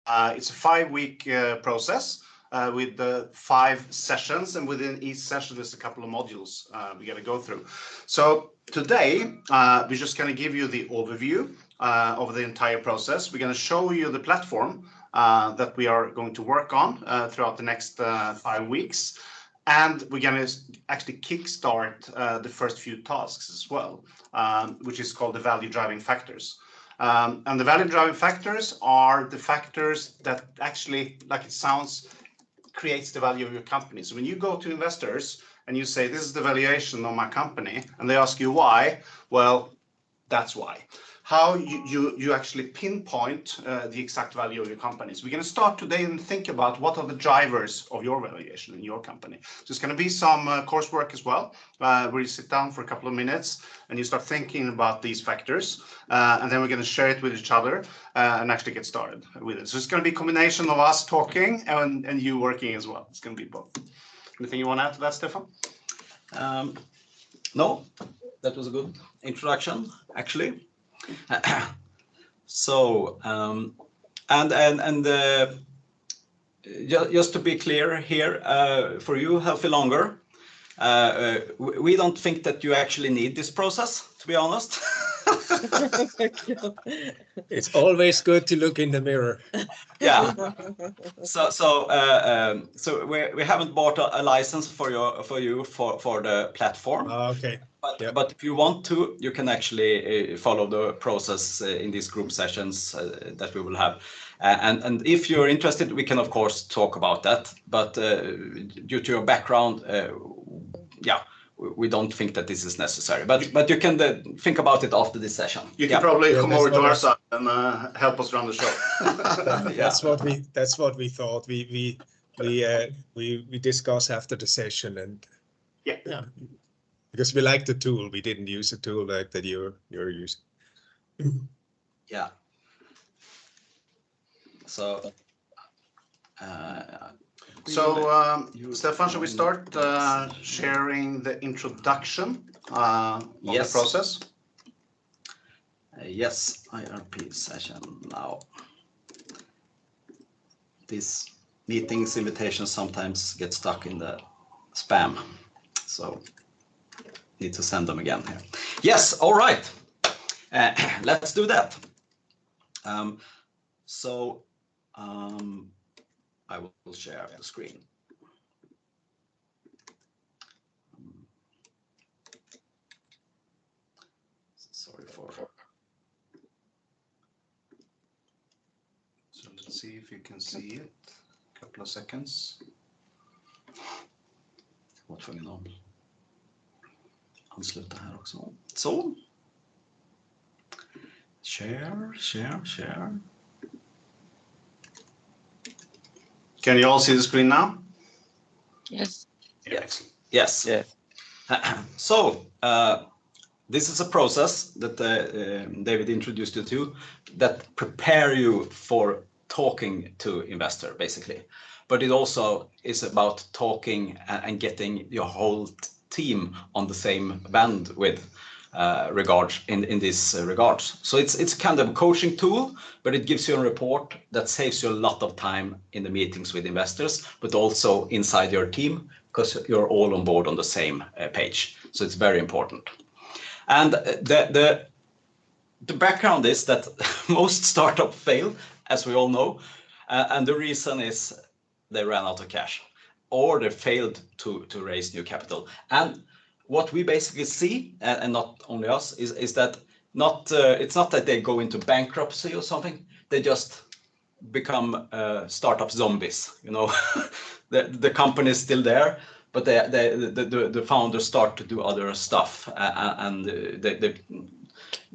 It's a 5-week process with 5 sessions, and within each session there's a couple of modules we got to go through. So today we're just going to give you the overview of the entire process. We're going to show you the platform that we are going to work on throughout the next 5 weeks. And we're going to actually kickstart the first few tasks as well, which is called the value driving factors. And the value driving factors are the factors that actually, like it sounds, creates the value of your company. So when you go to investors and you say, this is the valuation of my company, and they ask you why, well, that's why. How you actually pinpoint the exact value of your company. So we're going to start today and think about what are the drivers of your valuation in your company. So it's going to be some coursework as well, where you sit down for a couple of minutes and you start thinking about these factors, and then we're going to share it with each other and actually get started with it. So it's going to be a combination of us talking and you working as well. It's going to be both. Anything you want to add to that, Stefan? No, that was a good introduction, actually. So just to be clear here, for you, Healthy Longer, we don't think that you actually need this process, to be honest. It's always good to look in the mirror. Yeah. So we haven't bought a license for you for the platform. Okay. But if you want to, you can actually follow the process in these group sessions that we will have. And if you're interested, we can of course talk about that. But due to your background, yeah, we don't think that this is necessary. But you can think about it after this session. You can probably come over to our side and help us run the show. That's what we thought. We discuss after the session, and yeah. Because we like the tool, we didn't use a tool like that you're using. Yeah. So. Stefan, should we start sharing the introduction of the process? Yes, IRP session now. These meetings invitations sometimes get stuck in the spam, so need to send them again here. Yes, all right. Let's do that. I will share the screen. Sorry for. So let's see if you can see it. A couple of seconds. Var tvungen att ansluta här också. Så. Share. Can you all see the screen now? Yes. Yes. So this is a process that David introduced you to that prepare you for talking to investor, basically. But it also is about talking and getting your whole team on the same bandwidth in this regards. So it's kind of a coaching tool, but it gives you a report that saves you a lot of time in the meetings with investors, but also inside your team, because you're all on board on the same page. So it's very important. And the background is that most startups fail, as we all know, and the reason is they ran out of cash or they failed to raise new capital. And what we basically see, and not only us, is that it's not that they go into bankruptcy or something. They just become startup zombies. You know, the company is still there, but the founders start to do other stuff, and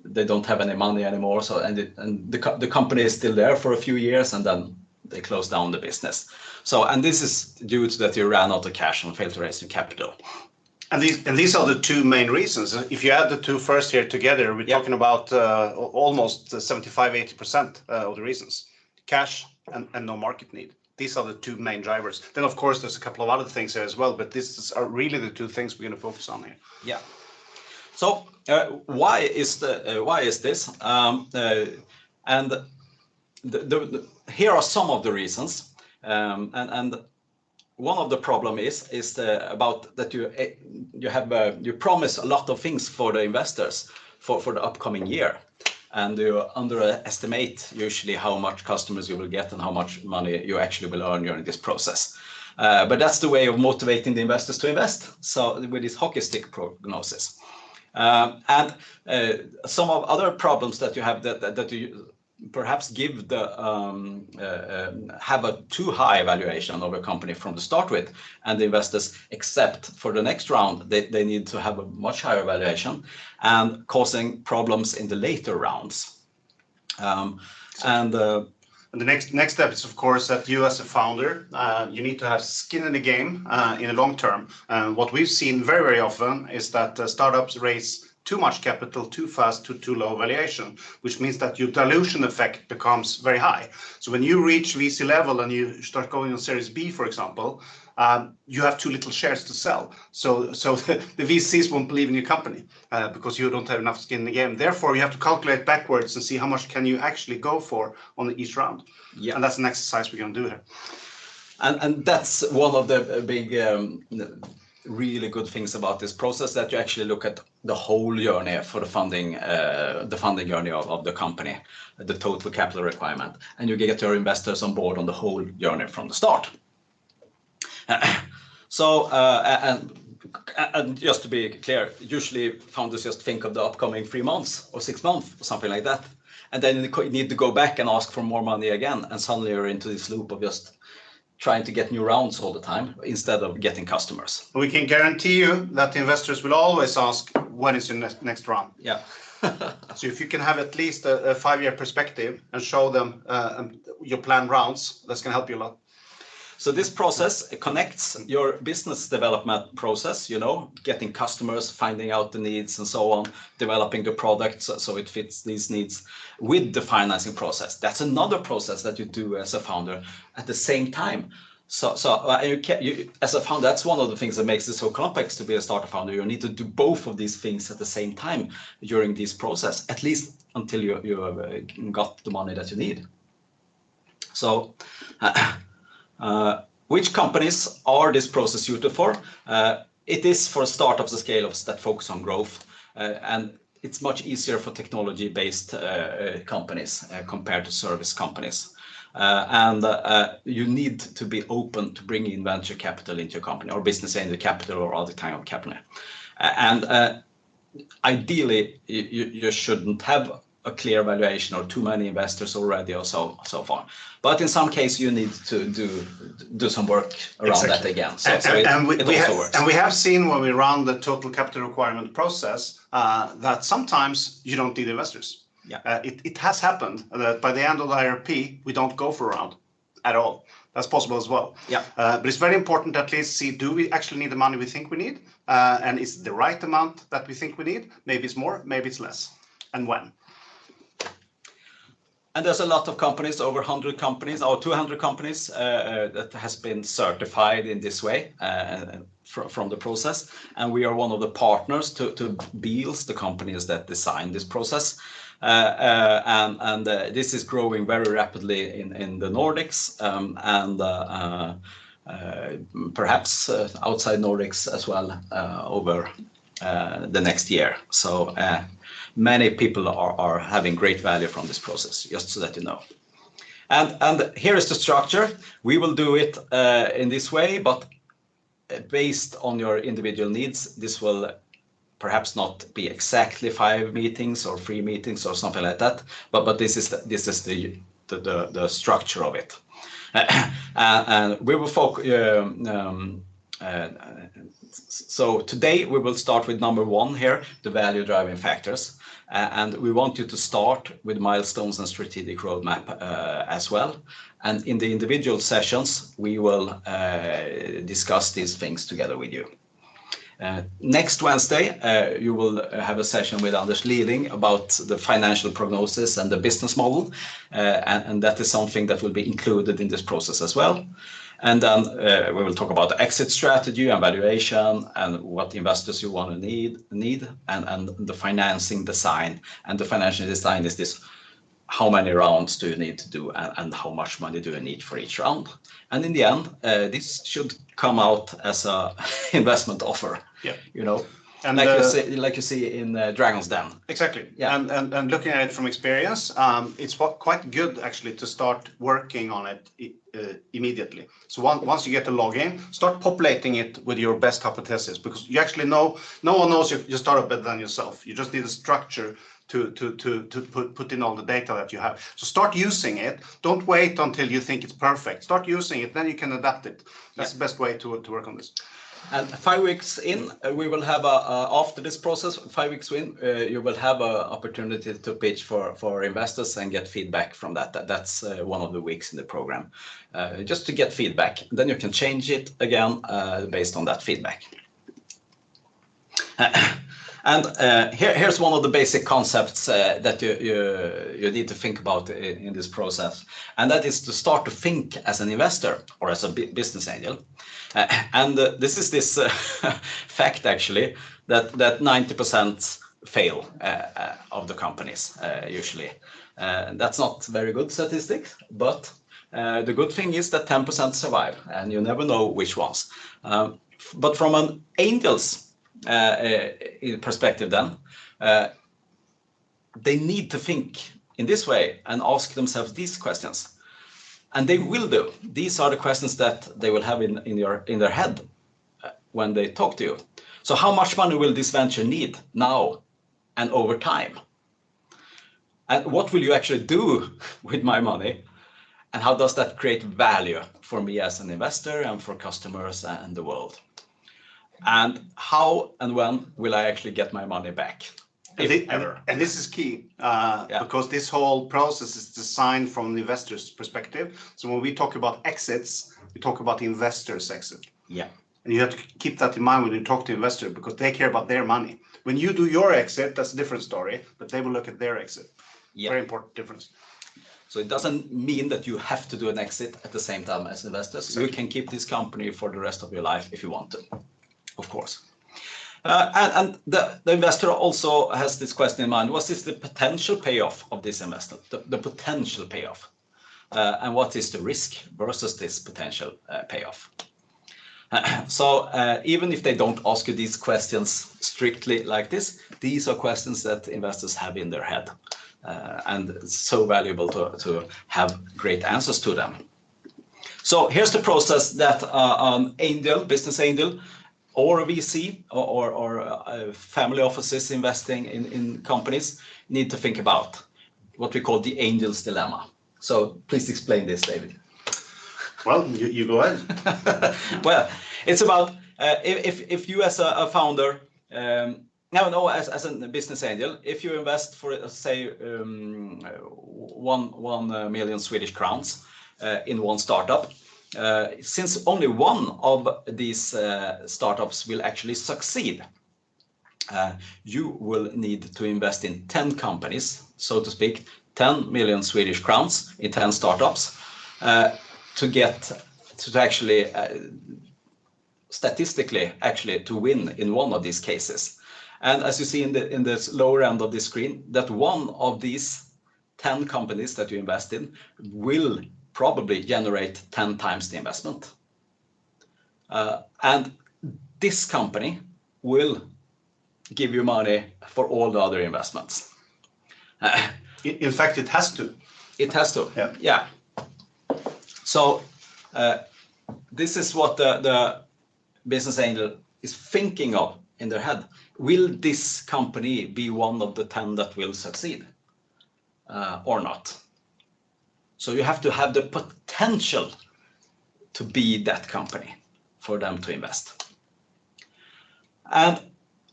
they don't have any money anymore. So and the company is still there for a few years, and then they close down the business. So, and this is due to that you ran out of cash and failed to raise new capital. And these are the two main reasons. If you add the two first here together, we're talking about almost 75-80% of the reasons: cash and no market need. These are the two main drivers. Then, of course, there's a couple of other things here as well, but these are really the two things we're going to focus on here. Yeah. So why is this? And here are some of the reasons, and one of the problem is about that you promise a lot of things for the investors for the upcoming year, and you underestimate usually how much customers you will get and how much money you actually will earn during this process. But that's the way of motivating the investors to invest. So with this hockey stick prognosis, and some of other problems that you have that you perhaps give the have a too high valuation of a company from the start with, and the investors accept for the next round they need to have a much higher valuation, and causing problems in the later rounds. And the next step is, of course, that you as a founder, you need to have skin in the game in the long term. What we've seen very, very often is that startups raise too much capital too fast to too low valuation, which means that your dilution effect becomes very high. So when you reach VC level and you start going on Series B, for example, you have too little shares to sell. So the VCs won't believe in your company because you don't have enough skin in the game. Therefore, you have to calculate backwards and see how much can you actually go for on each round. Yeah. And that's an exercise we're going to do here. And that's one of the big really good things about this process, that you actually look at the whole journey for the funding journey of the company, the total capital requirement, and you get your investors on board on the whole journey from the start. So and just to be clear, usually founders just think of the upcoming 3 months or 6 months or something like that, and then you need to go back and ask for more money again, and suddenly you're into this loop of just trying to get new rounds all the time instead of getting customers. We can guarantee you that the investors will always ask, when is your next round? Yeah. So if you can have at least a 5-year perspective and show them your planned rounds, that's going to help you a lot. So this process connects your business development process, getting customers, finding out the needs and so on, developing the product so it fits these needs, with the financing process. That's another process that you do as a founder at the same time. So you, as a founder, that's one of the things that makes it so complex to be a startup founder. You need to do both of these things at the same time during this process, at least until you have got the money that you need. So which companies are this process suited for? It is for startups and scale-ups that focus on growth, and it's much easier for technology-based companies compared to service companies. And you need to be open to bring in venture capital into your company, or business angel capital, or other kind of capital. And ideally, you shouldn't have a clear valuation or too many investors already or so far. But in some cases, you need to do some work around that again. So we have seen when we run the total capital requirement process that sometimes you don't need investors. Yeah. It has happened that by the end of the IRP, we don't go for a round at all. That's possible as well. Yeah. But it's very important to at least see, do we actually need the money we think we need? And is it the right amount that we think we need? Maybe it's more, maybe it's less. And when? And there's a lot of companies, over 100 companies or 200 companies that has been certified in this way from the process. And we are one of the partners to Beals, the companies that design this process. And this is growing very rapidly in the Nordics and perhaps outside Nordics as well over the next year. So many people are having great value from this process, just so that you know. And here is the structure. We will do it in this way, but based on your individual needs, this will perhaps not be exactly 5 meetings or 3 meetings or something like that. But this is the structure of it. And we will focus. So today we will start with number 1 here, the value driving factors. And we want you to start with milestones and strategic roadmap as well. And in the individual sessions, we will discuss these things together with you. Next Wednesday, you will have a session with Anders Liding about the financial prognosis and the business model. And that is something that will be included in this process as well. And then we will talk about the exit strategy and valuation and what investors you want to need and the financing design. And the financial design is this how many rounds do you need to do, and how much money do you need for each round. And in the end, this should come out as a investment offer. Yeah. You know, and like you see in Dragon's Den. Exactly. Yeah. And looking at it from experience, it's quite good actually to start working on it immediately. So once you get the login, start populating it with your best hypothesis, because you actually know, no one knows your startup better than yourself. You just need a structure to put in all the data that you have. So start using it. Don't wait until you think it's perfect. Start using it, then you can adapt it. That's the best way to work on this. And 5 weeks in, we will have after this process, 5 weeks in, you will have an opportunity to pitch for investors and get feedback from that. That's one of the weeks in the program, just to get feedback. Then you can change it again based on that feedback. And here's one of the basic concepts that you need to think about in this process, and that is to start to think as an investor or as a business angel. And this is this fact actually that 90% fail of the companies usually. That's not very good statistics, but the good thing is that 10% survive, and you never know which ones. But from an angel's perspective, then they need to think in this way and ask themselves these questions, and they will do. These are the questions that they will have in their head when they talk to you. So how much money will this venture need now and over time, and what will you actually do with my money, and how does that create value for me as an investor and for customers and the world? And how and when will I actually get my money back? And this is key, because this whole process is designed from the investor's perspective. So when we talk about exits, we talk about the investor's exit. Yeah. And you have to keep that in mind when you talk to investor, because they care about their money. When you do your exit, that's a different story, but they will look at their exit. Yeah. Very important difference. So it doesn't mean that you have to do an exit at the same time as investors. Exactly. You can keep this company for the rest of your life if you want to, of course. And the investor also has this question in mind: what is the potential payoff of this investment? The potential payoff, and what is the risk versus this potential payoff? So even if they don't ask you these questions strictly like this, these are questions that investors have in their head, and it's so valuable to have great answers to them. So here's the process that an angel, business angel, or a VC or family offices investing in companies need to think about, what we call the angel's dilemma. So please explain this, David. Well, you go ahead. Well, it's about if you as a founder, as a business angel, if you invest for say 1 million Swedish crowns in one startup, since only one of these startups will actually succeed, you will need to invest in 10 companies, so to speak, 10 million Swedish crowns in 10 startups to get to actually statistically actually to win in one of these cases. And as you see in this lower end of the screen, that one of these 10 companies that you invest in will probably generate 10 times the investment. And this company will give you money for all the other investments. In fact, it has to. It has to. Yeah. Yeah. So this is what the business angel is thinking of in their head. Will this company be one of the 10 that will succeed or not? So you have to have the potential to be that company for them to invest. And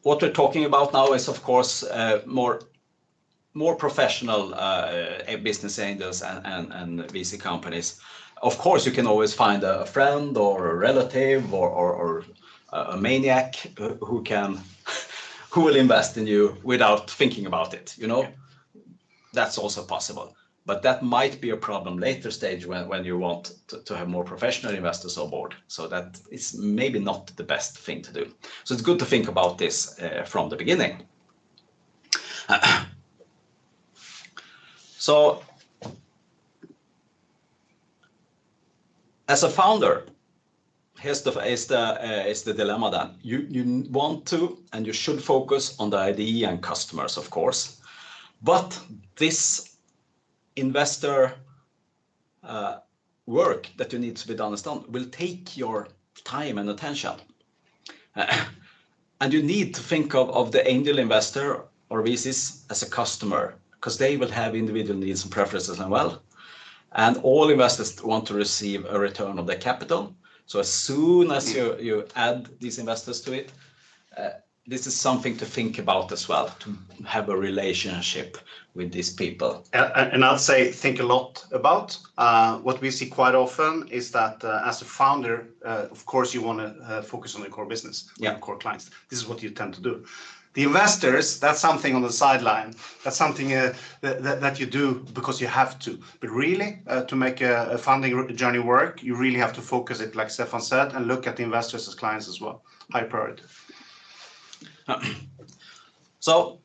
what we're talking about now is, of course, more professional business angels and VC companies. Of course, you can always find a friend or a relative or a maniac who will invest in you without thinking about it. You know, that's also possible. But that might be a problem later stage when you want to have more professional investors on board. So that is maybe not the best thing to do. So it's good to think about this from the beginning. So as a founder, here's the dilemma then. You want to and you should focus on the idea and customers, of course, but this investor work that you need to be done will take your time and attention. And you need to think of the angel investor or VCs as a customer, because they will have individual needs and preferences as well. And all investors want to receive a return of their capital. So as soon as you add these investors to it, this is something to think about as well, to have a relationship with these people. And I'll say think a lot about. What we see quite often is that as a founder, of course, you want to focus on the core business, on the core clients. This is what you tend to do. The investors, that's something on the sideline. That's something that you do because you have to. But really, to make a funding journey work, you really have to focus it, like Stefan said, and look at the investors as clients as well. High priority. So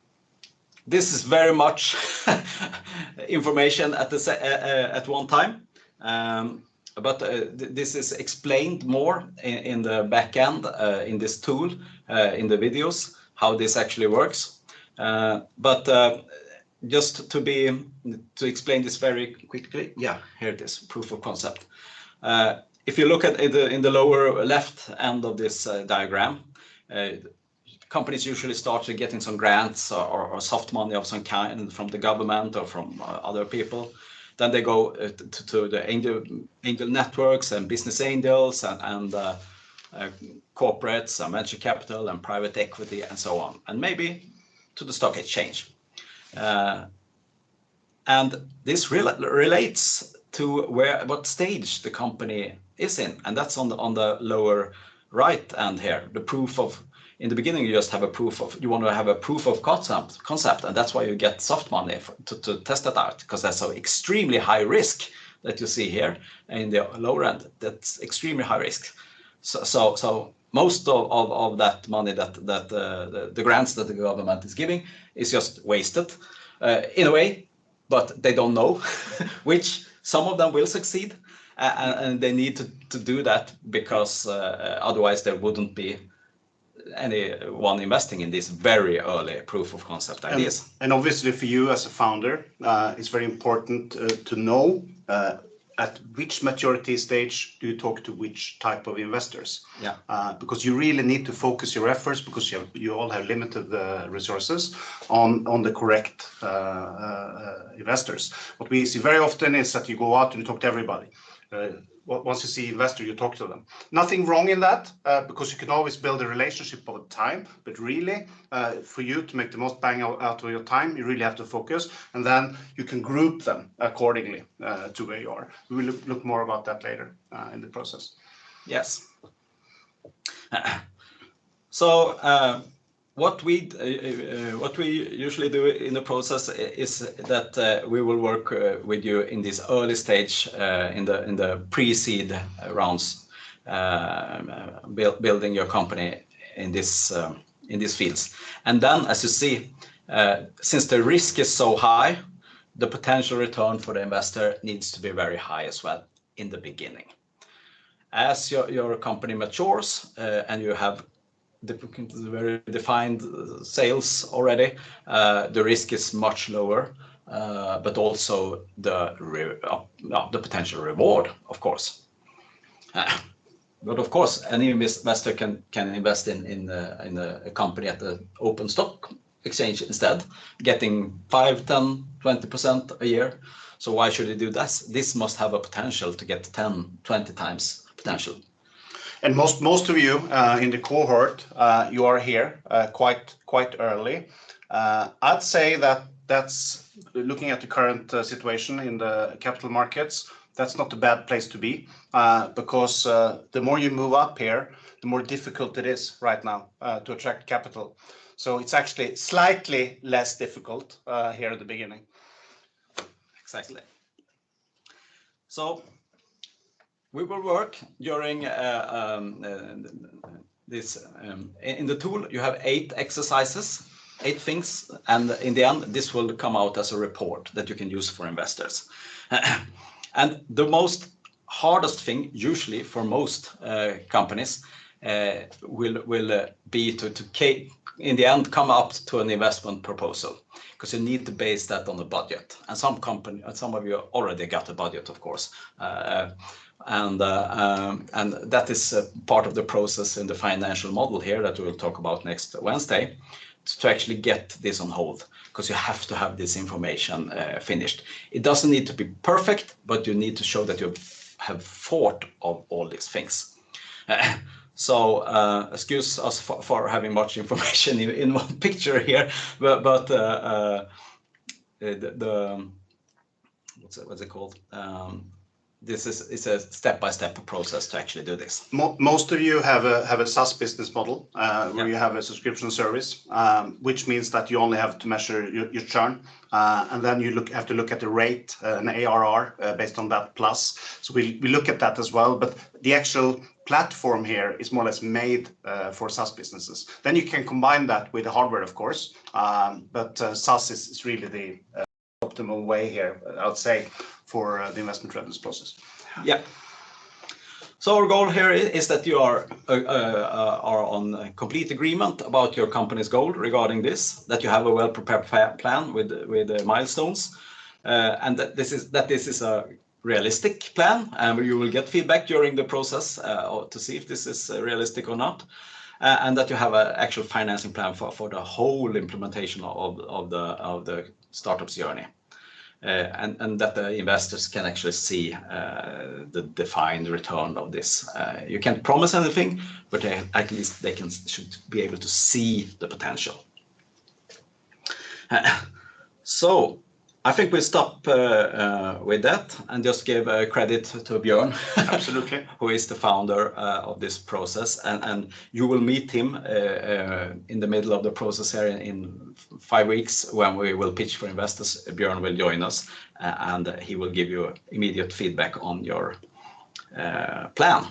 this is very much information at one time, but this is explained more in the back end in this tool, in the videos, how this actually works. But just to explain this very quickly, here it is, proof of concept. If you look at it in the lower left end of this diagram, companies usually start getting some grants or soft money of some kind from the government or from other people. Then they go to the angel networks and business angels and corporates and venture capital and private equity and so on, and maybe to the stock exchange. And this relates to what stage the company is in, and that's on the lower right end here. The proof of, in the beginning, you just have you want to have a proof of concept, and that's why you get soft money to test that out, because that's so extremely high risk that you see here in the lower end. That's extremely high risk. So most of that money that the grants that the government is giving is just wasted in a way, but they don't know which some of them will succeed, and they need to do that because otherwise there wouldn't be anyone investing in these very early proof of concept ideas. And obviously for you as a founder, it's very important to know at which maturity stage do you talk to which type of investors. Because you really need to focus your efforts, because you all have limited resources on the correct investors. What we see very often is that you go out and you talk to everybody. Once you see investor, you talk to them. Nothing wrong in that, because you can always build a relationship over time. But really, for you to make the most bang out of your time, you really have to focus, and then you can group them accordingly to where you are. We will look more about that later in the process. Yes. So what we usually do in the process is that we will work with you in this early stage, in the pre-seed rounds, building your company in these fields. And then, as you see, since the risk is so high, the potential return for the investor needs to be very high as well in the beginning. As your company matures and you have very defined sales already, the risk is much lower, but also the potential reward, of course. But of course, any investor can invest in a company at the open stock exchange instead, getting 5, 10, 20% a year. So why should he do this? This must have a potential to get 10, 20 times potential. And most of you in the cohort, you are here quite early. I'd say that's looking at the current situation in the capital markets. That's not a bad place to be, because the more you move up here, the more difficult it is right now to attract capital. So it's actually slightly less difficult here at the beginning. Exactly. So we will work during this. In the tool, you have 8 exercises 8 things, and in the end, this will come out as a report that you can use for investors. And the most hardest thing, usually for most companies, will be to in the end come up to an investment proposal, because you need to base that on the budget. And some of you already got a budget, of course, and that is part of the process in the financial model here that we will talk about next Wednesday, to actually get this on hold, because you have to have this information finished. It doesn't need to be perfect, but you need to show that you have thought of all these things. So excuse us for having much information in one picture here, but what's it called? This is a step-by-step process to actually do this. Most of you have a SaaS business model where you have a subscription service, which means that you only have to measure your churn, and then you have to look at the rate, an ARR based on that plus. So we look at that as well, but the actual platform here is more or less made for SaaS businesses. Then you can combine that with the hardware, of course, but SaaS is really the optimal way here, I would say, for the investment readiness process. Yeah. So our goal here is that you are on complete agreement about your company's goal regarding this, that you have a well-prepared plan with milestones, and that this is a realistic plan, and you will get feedback during the process to see if this is realistic or not, and that you have an actual financing plan for the whole implementation of the startup's journey. And that the investors can actually see the defined return of this. You can't promise anything, but at least they should be able to see the potential. So I think we'll stop with that and just give credit to Björn. Absolutely. Who is the founder of this process, and you will meet him in the middle of the process here in 5 weeks when we will pitch for investors. Björn will join us, and he will give you immediate feedback on your plan.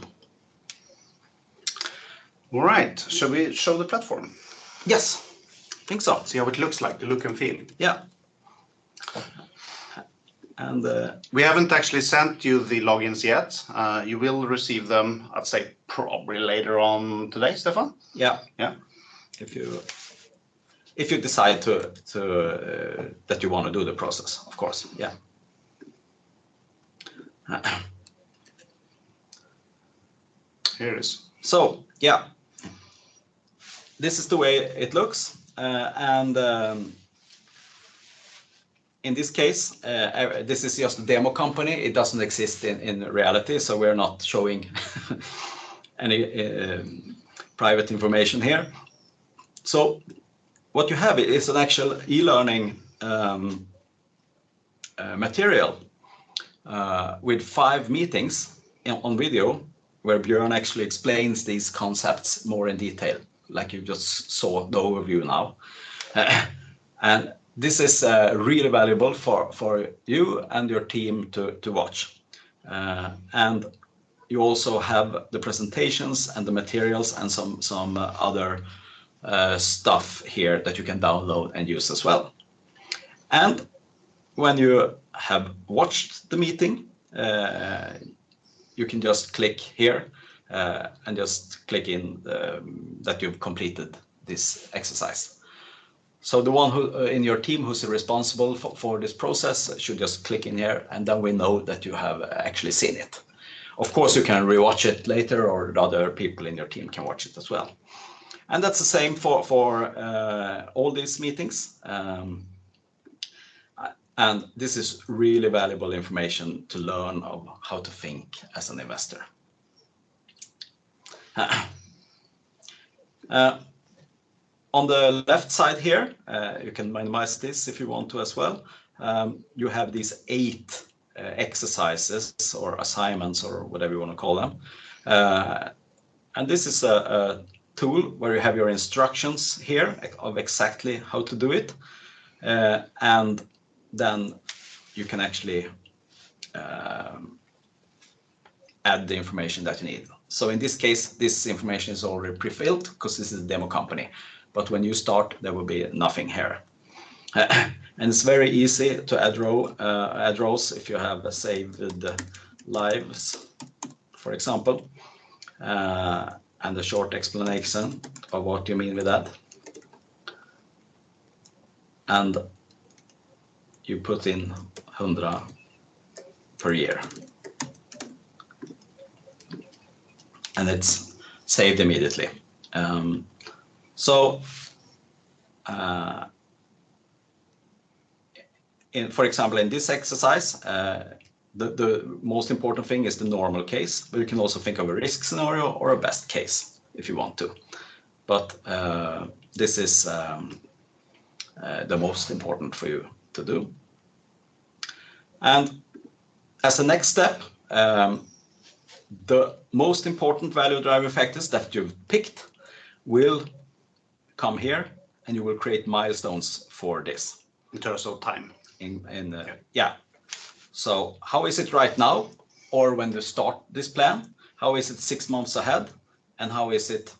All right, shall we show the platform? Yes, I think so. See how it looks like, the look and feel. Yeah. And we haven't actually sent you the logins yet. You will receive them, I'd say, probably later on today, Stefan. Yeah. Yeah. If you decide to that you want to do the process, of course. Yeah. Here it is. So yeah, this is the way it looks, and in this case, this is just a demo company. It doesn't exist in reality, so we're not showing any private information here. So what you have is an actual e-learning material with 5 meetings on video, where Björn actually explains these concepts more in detail, like you just saw the overview now. And this is really valuable for you and your team to watch. And you also have the presentations and the materials and some other stuff here that you can download and use as well. And when you have watched the meeting, you can just click here and just click in that you've completed this exercise. So the one who in your team who's responsible for this process should just click in here, and then we know that you have actually seen it. Of course, you can rewatch it later, or the other people in your team can watch it as well. And that's the same for all these meetings. And this is really valuable information to learn of how to think as an investor. On the left side here, you can minimize this if you want to as well. You have these 8 exercises or assignments or whatever you want to call them. And this is a tool where you have your instructions here of exactly how to do it. And then you can actually add the information that you need. So in this case, this information is already pre-filled because this is a demo company. But when you start, there will be nothing here. And it's very easy to add rows if you have saved lives, for example, and a short explanation of what you mean with that. And you put in 100 per year. And it's saved immediately. For example, in this exercise, the most important thing is the normal case, but you can also think of a risk scenario or a best case if you want to. But this is the most important for you to do. And as a next step, the most important value driver factors that you've picked will come here, and you will create milestones for this. In terms of time. Yeah. So how is it right now, or when you start this plan? How is it 6 months ahead, and how is it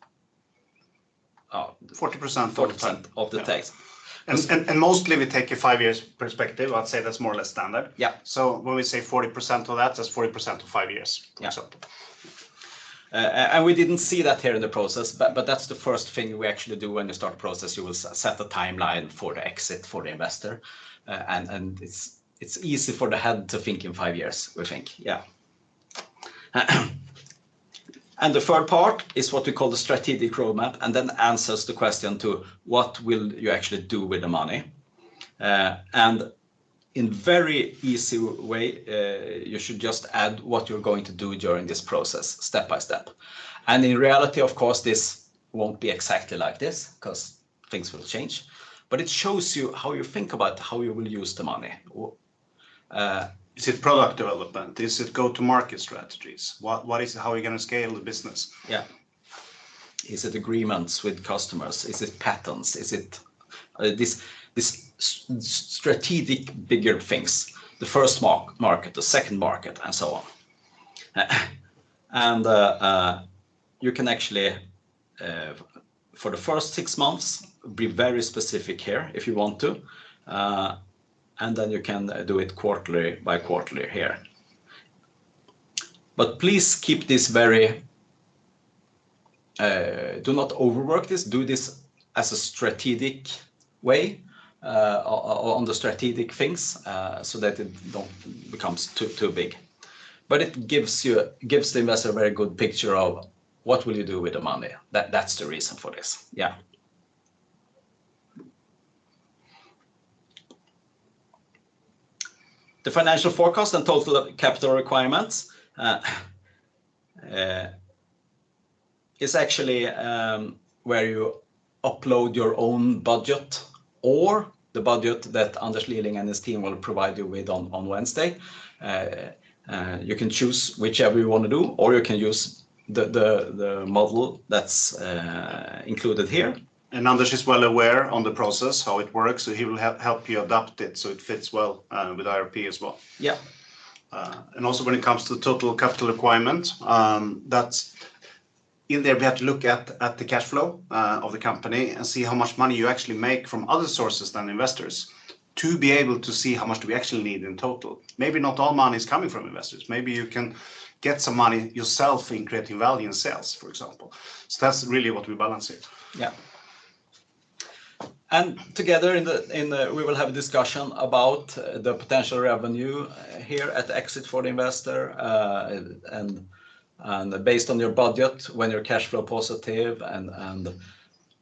40% of the text? And mostly we take a 5 years perspective. I'd say that's more or less standard. Yeah. So when we say 40% of that, that's 40% of 5 years, for example. And we didn't see that here in the process, but that's the first thing we actually do when you start a process. You will set a timeline for the exit for the investor, and it's easy for the head to think in 5 years, we think. Yeah. And the third part is what we call the strategic roadmap, and then answers the question to what will you actually do with the money. And in very easy way, you should just add what you're going to do during this process, step by step. And in reality, of course, this won't be exactly like this, because things will change. But it shows you how you think about how you will use the money. Is it product development? Is it go-to-market strategies? What is it? How are you going to scale the business? Yeah. Is it agreements with customers? Is it patents? Is it this strategic bigger things? The first market, the second market, and so on. And you can actually, for the first 6 months, be very specific here if you want to. And then you can do it quarterly by quarterly here. But please keep this very, do not overwork this, do this as a strategic way, on the strategic things, so that it don't becomes too big. But it gives the investor a very good picture of what will you do with the money. That's the reason for this. Yeah. The financial forecast and total capital requirements is actually where you upload your own budget, or the budget that Anders Liling and his team will provide you with on Wednesday. You can choose whichever you want to do, or you can use the model that's included here. And Anders is well aware on the process, how it works, so he will help you adapt it so it fits well with IRP as well. Yeah. And also when it comes to total capital requirement, that's in there. We have to look at the cash flow of the company and see how much money you actually make from other sources than investors, to be able to see how much do we actually need in total. Maybe not all money is coming from investors. Maybe you can get some money yourself in creating value in sales, for example. So that's really what we balance it. Yeah. And together we will have a discussion about the potential revenue here at exit for the investor, and based on your budget, when you're cash flow positive, and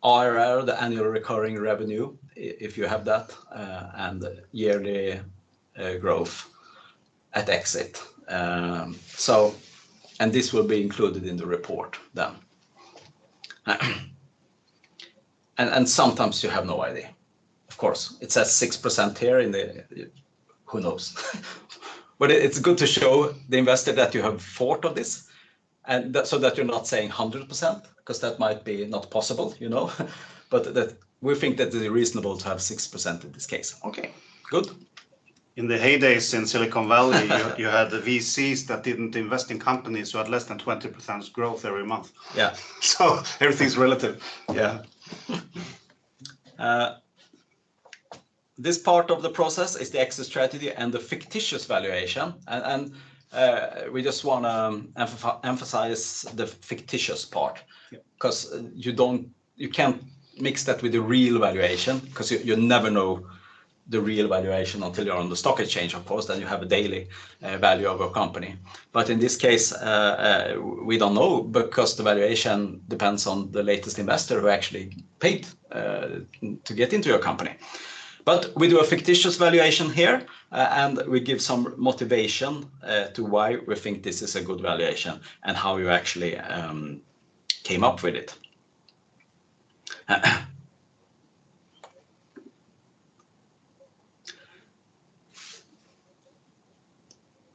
ARR, the annual recurring revenue, if you have that, and yearly growth at exit. And this will be included in the report then. And sometimes you have no idea. Of course, it says 6% here in the, who knows? But it's good to show the investor that you have thought of this, and so that you're not saying 100%, because that might be not possible, you know. But that we think that it's reasonable to have 6% in this case. Okay, good. In the heydays in Silicon Valley, you had the VCs that didn't invest in companies who had less than 20% growth every month. Yeah. So everything's relative. Yeah. This part of the process is the exit strategy and the fictitious valuation, and we just want to emphasize the fictitious part, because you can't mix that with the real valuation, because you never know the real valuation until you're on the stock exchange, of course. Then you have a daily value of a company. But in this case, we don't know, because the valuation depends on the latest investor who actually paid to get into your company. But we do a fictitious valuation here, and we give some motivation to why we think this is a good valuation and how you actually came up with it.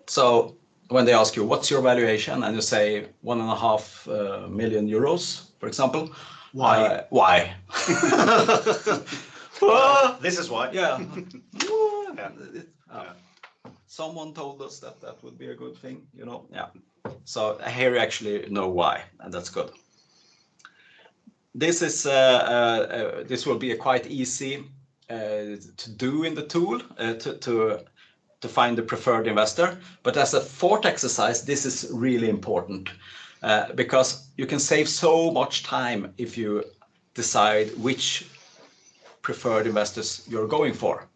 So when they ask you, what's your valuation? And you say 1.5 million euros, for example. Why? Why? This is why. Yeah. Yeah. Someone told us that that would be a good thing, you know. Yeah. So here you actually know why, and that's good. This is this will be a quite easy to do in the tool to find the preferred investor. But as a fourth exercise, this is really important because you can save so much time if you decide which preferred investors you're going for.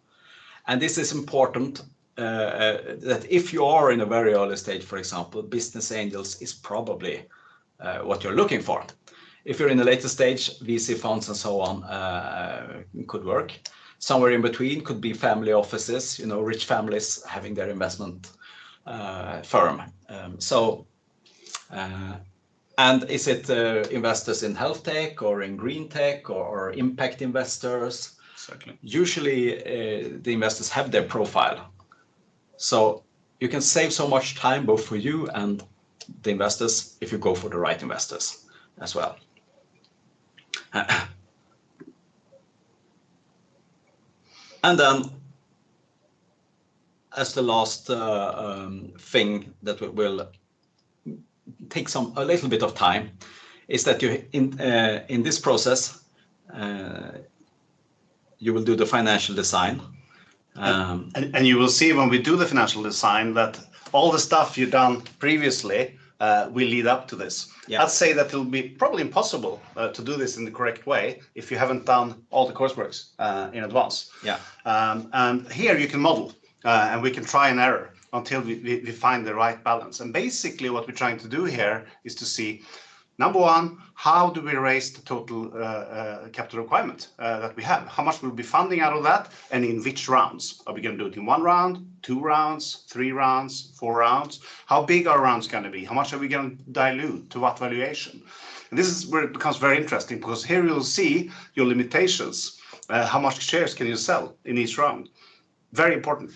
And this is important that if you are in a very early stage, for example, business angels is probably what you're looking for. If you're in a later stage, VC funds and so on could work. Somewhere in between could be family offices, you know, rich families having their investment firm. And is it investors in health tech or in green tech or impact investors? Exactly. Usually the investors have their profile. So you can save so much time both for you and the investors if you go for the right investors as well. And then as the last thing that will take a little bit of time is that you in this process you will do the financial design. And you will see when we do the financial design that all the stuff you've done previously will lead up to this. Yeah. I'd say that it'll be probably impossible to do this in the correct way if you haven't done all the courseworks in advance. Yeah. And here you can model and we can try and error until we find the right balance. And basically what we're trying to do here is to see, number one, how do we raise the total capital requirement that we have? How much will be funding out of that, and in which rounds? Are we going to do it in 1 round, 2 rounds, 3 rounds, 4 rounds? How big are rounds going to be? How much are we going to dilute? To what valuation? And this is where it becomes very interesting, because here you'll see your limitations. How much shares can you sell in each round? Very important.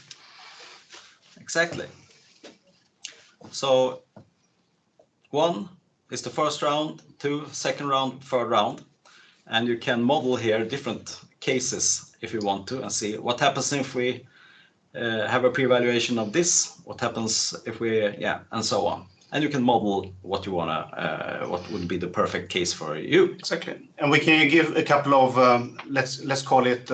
Exactly. So 1 is the first round, 2, second round, third round. And you can model here different cases if you want to, and see what happens if we have a pre-evaluation of this, what happens if we, and so on. And you can model what you want to, what would be the perfect case for you. Exactly. And we can give a couple of, let's call it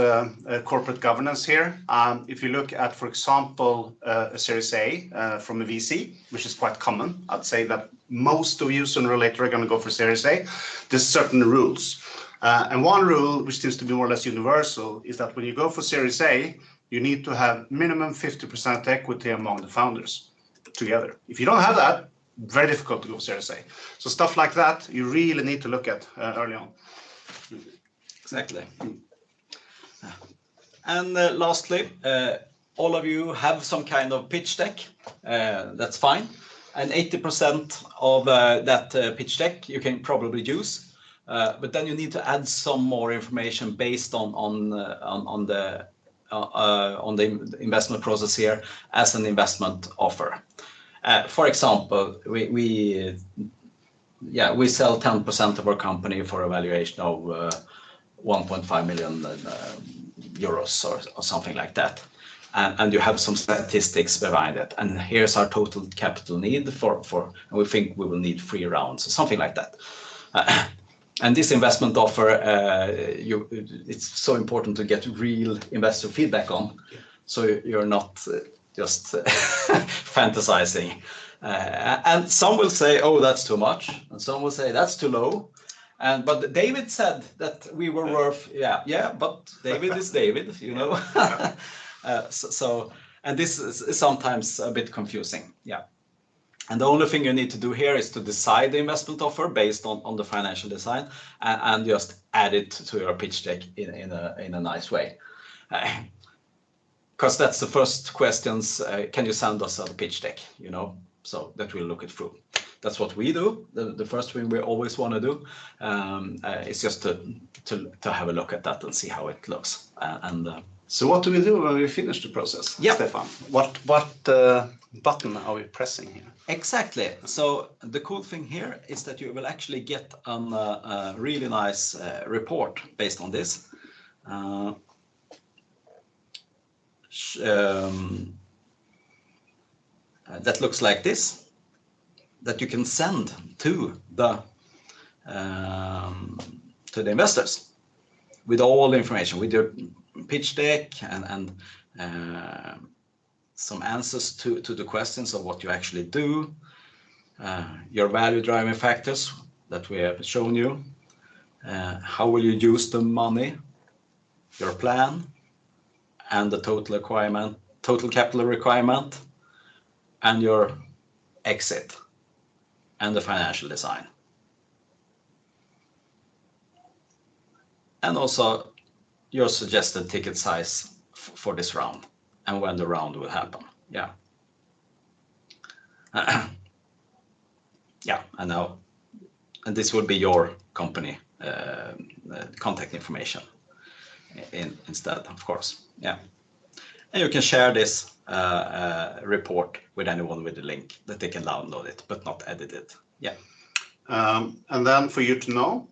corporate governance here. If you look at, for example, a Series A from a VC, which is quite common, I'd say that most of you sooner or later are going to go for Series A. There's certain rules. And one rule, which seems to be more or less universal, is that when you go for Series A, you need to have minimum 50% equity among the founders together. If you don't have that, very difficult to go Series A. So stuff like that, you really need to look at early on. Exactly. And lastly, all of you have some kind of pitch deck. That's fine. And 80% of that pitch deck you can probably use. But then you need to add some more information based on the investment process here as an investment offer. For example, we sell 10% of our company for a valuation of 1.5 million euros or something like that. And you have some statistics behind it. And here's our total capital need and we think we will need 3 rounds or something like that. And this investment offer, it's so important to get real investor feedback on, so you're not just fantasizing. And some will say, oh, that's too much, and some will say that's too low. But David said that we were worth, but David is David, you know. And this is sometimes a bit confusing, And the only thing you need to do here is to decide the investment offer based on the financial design, and just add it to your pitch deck in a nice way. Because that's the first questions. Can you send us a pitch deck? You know, so that we'll look it through. That's what we do. The first thing we always want to do is just to have a look at that and see how it looks. So what do we do when we finish the process, Stefan? What button are we pressing here? Exactly. So the cool thing here is that you will actually get a really nice report based on this. That looks like this, that you can send to the investors with all the information, with your pitch deck and some answers to the questions of what you actually do, your value driving factors that we have shown you, how will you use the money, your plan, and the total capital requirement, and your exit, and the financial design. And also your suggested ticket size for this round, and when the round will happen. And this will be your company contact information instead, of course. And you can share this report with anyone with the link that they can download it, but not edit it. And then for you to know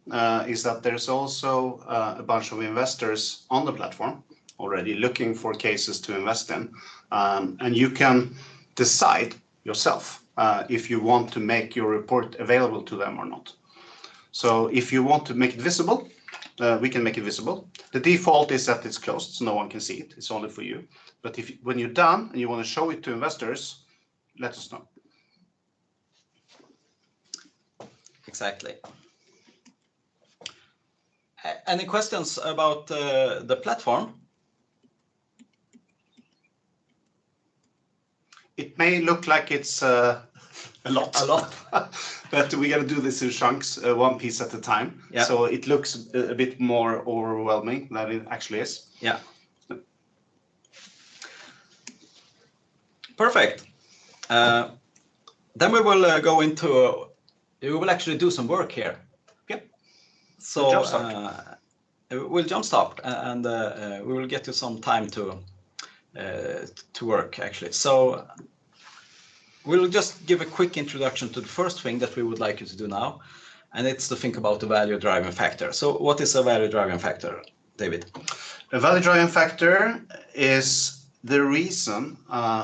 is that there's also a bunch of investors on the platform already looking for cases to invest in, and you can decide yourself if you want to make your report available to them or not. So if you want to make it visible, we can make it visible. The default is that it's closed, so no one can see it. It's only for you. But when you're done and you want to show it to investors, let us know. Exactly. Any questions about the platform? It may look like it's a lot, but we got to do this in chunks, one piece at a time. So it looks a bit more overwhelming than it actually is. Perfect. Then we will go into. We will actually do some work here. So we'll jumpstart, and we will get you some time to work actually. So we'll just give a quick introduction to the first thing that we would like you to do now, and it's to think about the value driving factor. So what is a value driving factor, David? A value driving factor is the reason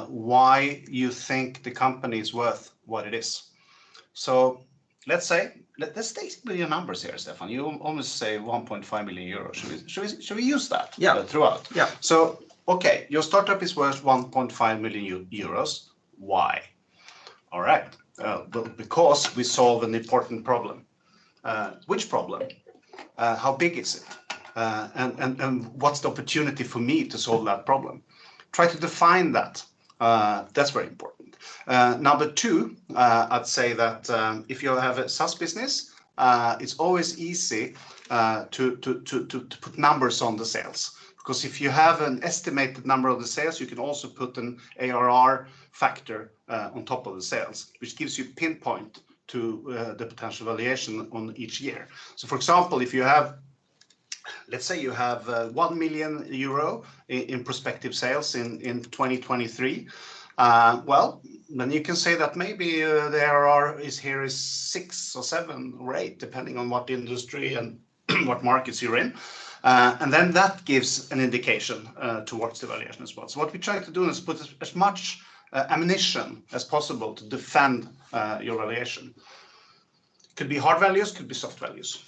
why you think the company is worth what it is. So let's take your numbers here, Stefan. You almost say 1.5 million euros. Should we use that throughout? So, okay, your startup is worth 1.5 million euros. Why? All right. Because we solve an important problem. Which problem? How big is it? And what's the opportunity for me to solve that problem? Try to define that. That's very important. Number two, I'd say that if you have a SaaS business, it's always easy to put numbers on the sales. Because if you have an estimated number of the sales, you can also put an ARR factor on top of the sales, which gives you pinpoint to the potential valuation on each year. So for example, if you have, let's say you have 1 million euro in prospective sales in 2023, well, then you can say that maybe the ARR is 6 or 7 or 8, depending on what industry and what markets you're in. And then that gives an indication towards the valuation as well. So what we try to do is put as much ammunition as possible to defend your valuation. Could be hard values, could be soft values.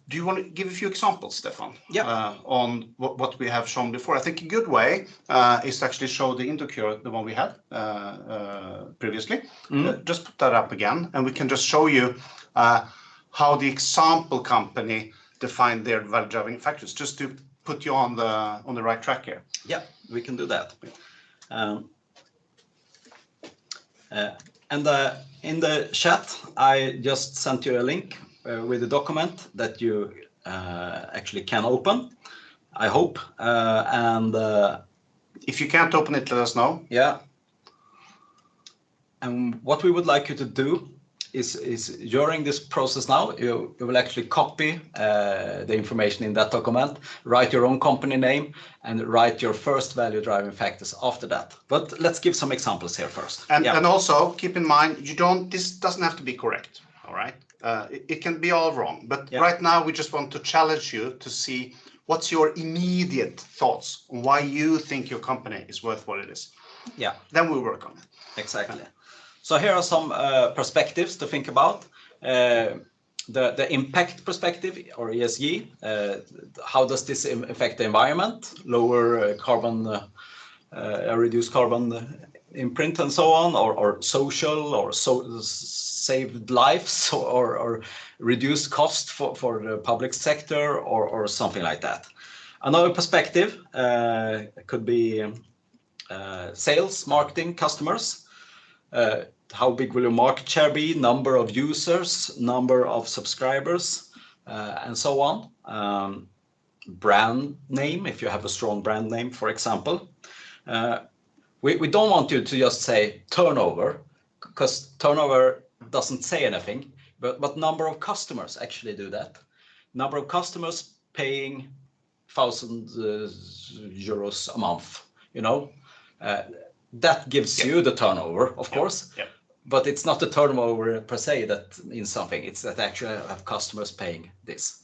Do you want to give a few examples, Stefan? Yeah. On what we have shown before? I think a good way is to actually show the Indocure, the one we had previously. Just put that up again, and we can just show you how the example company defined their value driving factors, just to put you on the right track here. Yeah, we can do that. And in the chat, I just sent you a link with a document that you actually can open, I hope. And if you can't open it, let us know. Yeah. And what we would like you to do is during this process now, you will actually copy the information in that document, write your own company name, and write your first value driving factors after that. But let's give some examples here first. And also keep in mind, this doesn't have to be correct. All right. It can be all wrong. But right now, we just want to challenge you to see what's your immediate thoughts on why you think your company is worth what it is. Yeah. Then we'll work on it. Exactly. So here are some perspectives to think about. The impact perspective, or ESG. How does this affect the environment? Lower carbon, reduce carbon imprint and so on, or social, or saved lives, or reduced cost for the public sector, or something like that. Another perspective could be sales, marketing, customers. How big will your market share be, number of users, number of subscribers, and so on. Brand name, if you have a strong brand name, for example. We don't want you to just say turnover, because turnover doesn't say anything, but number of customers actually do that. Number of customers paying 1,000 euros a month, that gives you the turnover, of course. But it's not the turnover per se that means something. It's that actually have customers paying this,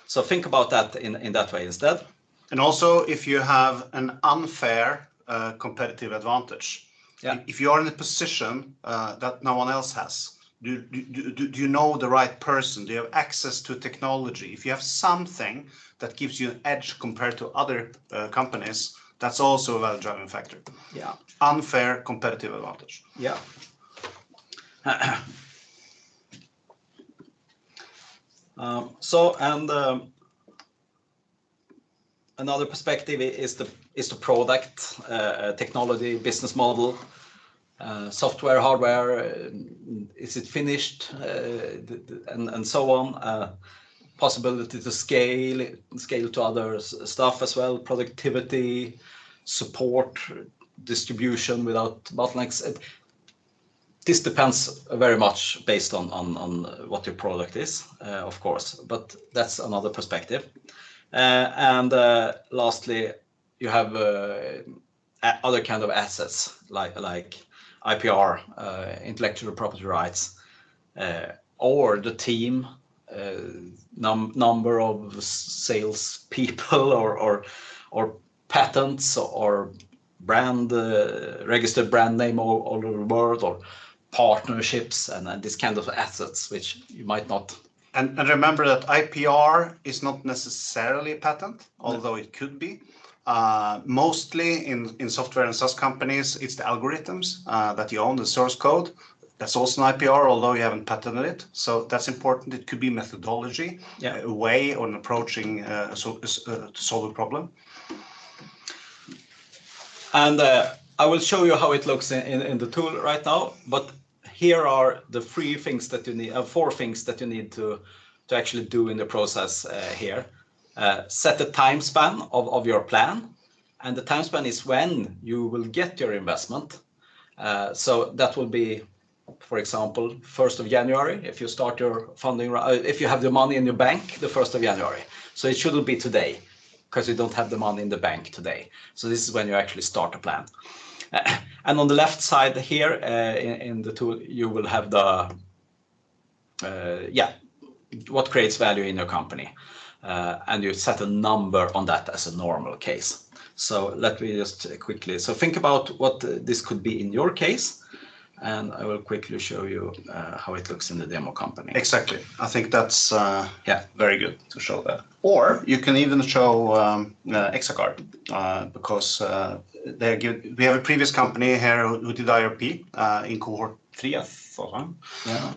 So think about that in that way instead. And also, if you have an unfair competitive advantage, if you are in a position that no one else has, do you know the right person? Do you have access to technology? If you have something that gives you an edge compared to other companies, that's also a value driving factor. Yeah. Unfair competitive advantage. Yeah. Another perspective is the product, technology, business model, software, hardware. Is it finished, and so on. Possibility to scale to other stuff as well. Productivity, support, distribution without bottlenecks. This depends very much based on what your product is, of course, but that's another perspective. And lastly, you have other kind of assets like IPR, intellectual property rights, or the team, number of sales people, or patents, or brand registered brand name all over the world, or partnerships, and this kind of assets which you might not. And remember that IPR is not necessarily a patent, although it could be. Mostly in software and SaaS companies, it's the algorithms that you own, the source code. That's also an IPR, although you haven't patented it. So that's important. It could be methodology, a way on approaching to solve a problem. And I will show you how it looks in the tool right now. But here are the four things that you need to actually do in the process here. Set the time span of your plan. And the time span is when you will get your investment. So that will be, for example, 1st of January, if you start your funding, if you have the money in your bank, the 1st of January. So it shouldn't be today, because you don't have the money in the bank today. So this is when you actually start a plan. And on the left side here in the tool, you will have the, what creates value in your company. And you set a number on that as a normal case. So let me just quickly, so think about what this could be in your case. and I will quickly show you how it looks in the demo company. Exactly. I think that's very good to show that. Or you can even show Exacard because we have a previous company here who did IRP in cohort 3, I thought,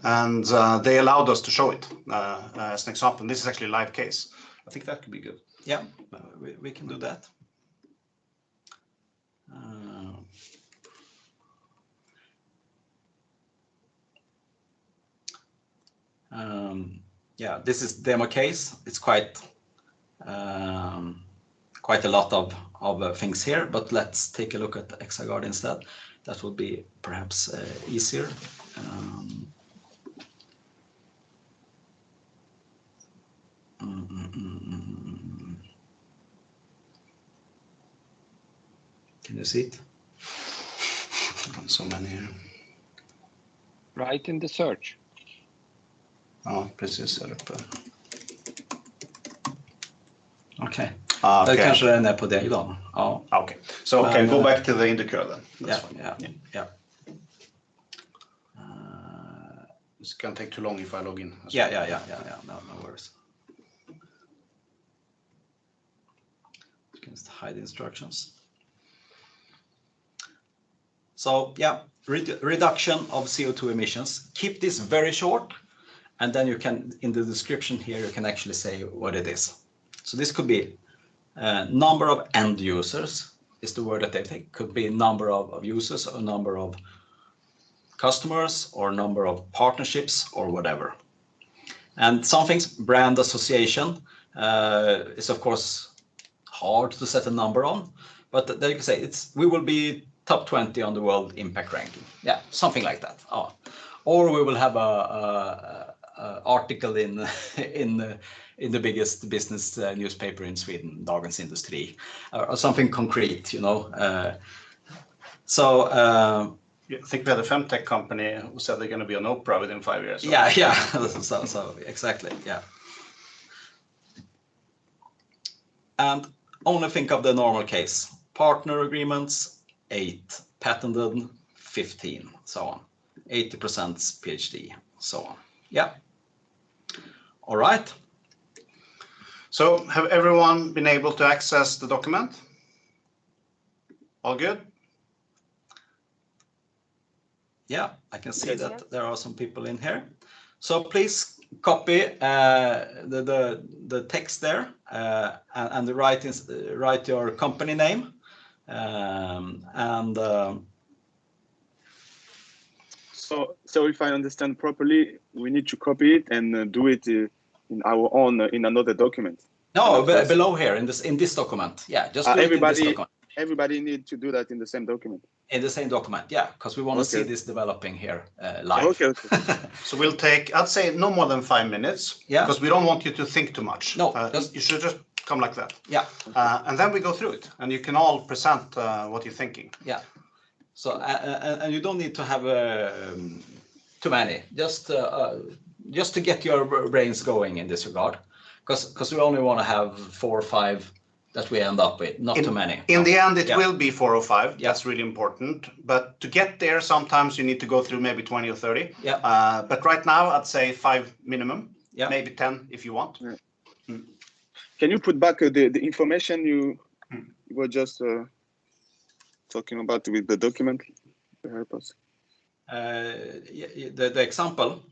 and they allowed us to show it as an example. And this is actually a live case. I think that could be good. Yeah, we can do that. Yeah, this is demo case. It's quite a lot of things here, but let's take a look at the Exacard instead. That would be perhaps easier. Can you see it? So many here. Right in the search. Ja, precis här uppe. Okay. Okay. Det kanske den är på dig då. Ja. Okay. So go back to the indicator then. Yeah. It's gonna take too long if I log in. Yeah. No worries. You can just hide instructions. So yeah, reduction of CO2 emissions. Keep this very short, and then you can, in the description here, you can actually say what it is. So this could be number of end users is the word that they take. Could be number of users, or number of customers, or number of partnerships, or whatever. And some things, brand association is of course hard to set a number on, but then you can say we will be top 20 on the world impact ranking. Yeah, something like that. Or we will have a article in the biggest business newspaper in Sweden, Dagens Industri, or something concrete, you know. I think we had a femtech company who said they're going to be on Oprah within 5 years. So. Yeah. so exactly, yeah. And only think of the normal case. Partner agreements, 8. Patented, 15. So on. 80% PhD, so on. Yeah. All right. So have everyone been able to access the document? All good? Yeah, I can see that there are some people in here. So please copy the text there and write your company name So if I understand properly, we need to copy it and do it in our own in another document. No, below here in this document. Yeah, just do it in this document. Everybody needs to do that in the same document. In the same document, yeah, because we want to see this developing here live. Okay. So we'll take, I'd say, no more than 5 minutes. Yeah. Because we don't want you to think too much. No, you should just come like that. Yeah. And then we go through it, and you can all present what you're thinking. Yeah. So and you don't need to have too many. Just to get your brains going in this regard, because we only want to have 4 or 5 that we end up with, not too many. In the end, it will be 4 or 5. Yeah. That's really important. But to get there, sometimes you need to go through maybe 20 or 30. Yeah. But right now, I'd say 5 minimum. Yeah. Maybe 10 if you want. Yeah. Can you put back the information you were just talking about with the document to help us? The example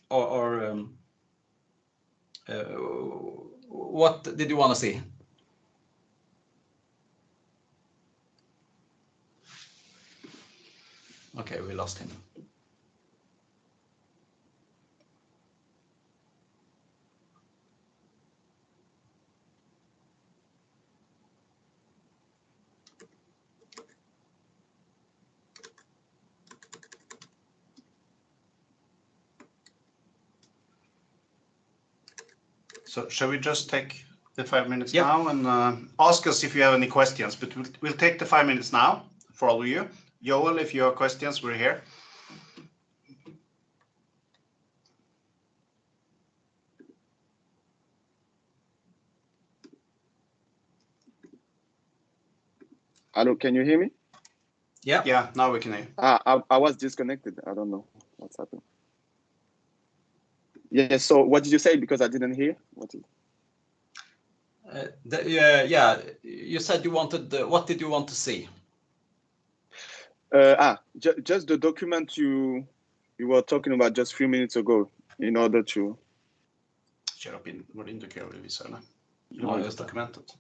or what did you want to see? Okay, we lost him. So shall we just take the 5 minutes now and ask us if you have any questions? But we'll take the 5 minutes now for all of you. Joel, if you have questions, we're here. Hello, can you hear me? Yeah. Yeah, now we can hear. I was disconnected. I don't know what's happened. Yeah. So what did you say? Because I didn't hear. What is... Yeah. You said you wanted. What did you want to see? Just the document you were talking about just a few minutes ago. In order to... Kör upp in vår indikatorvisare. Det Ja, var just just det. dokumentet.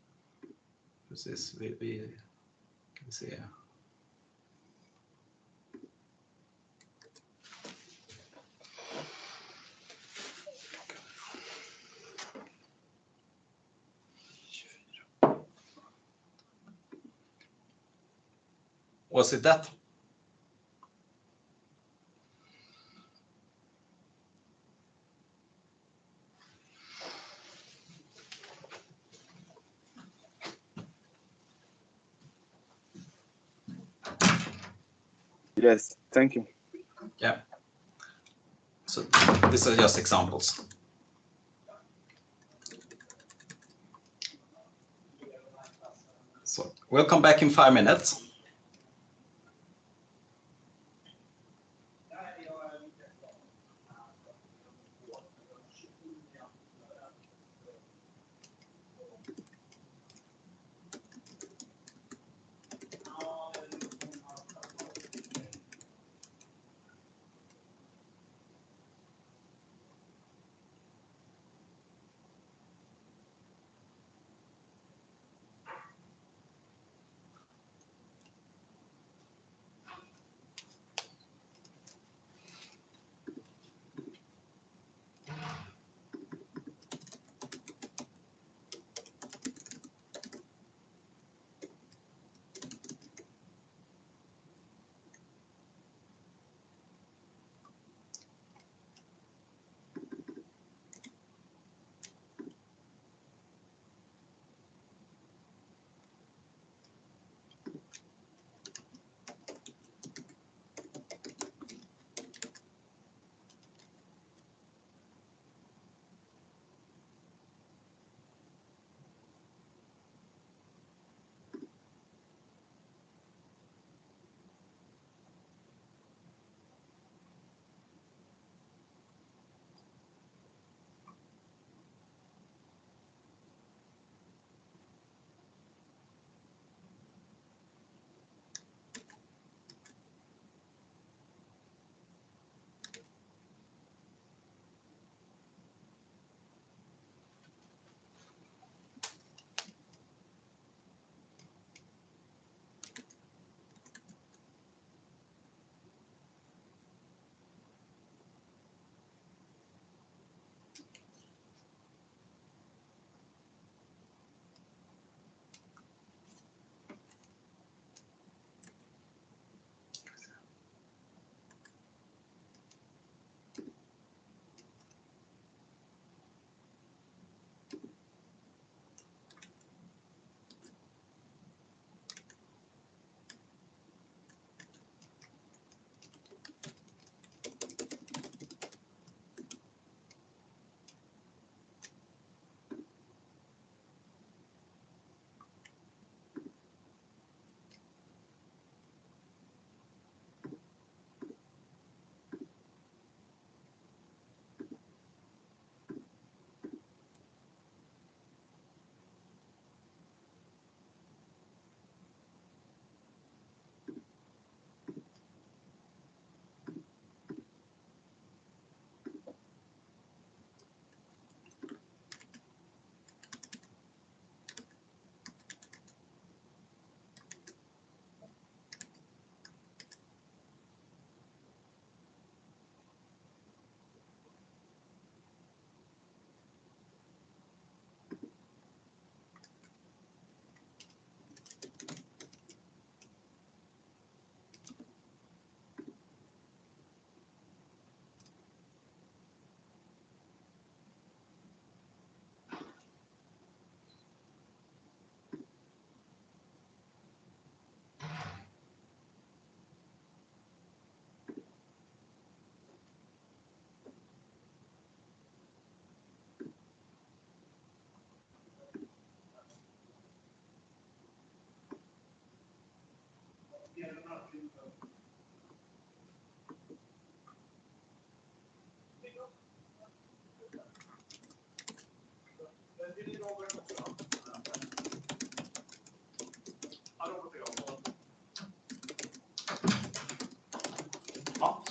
Precis. Vi kan vi se. Was it that? Yes. Thank you. Yeah. So these are just examples. So we'll come back in 5 minutes.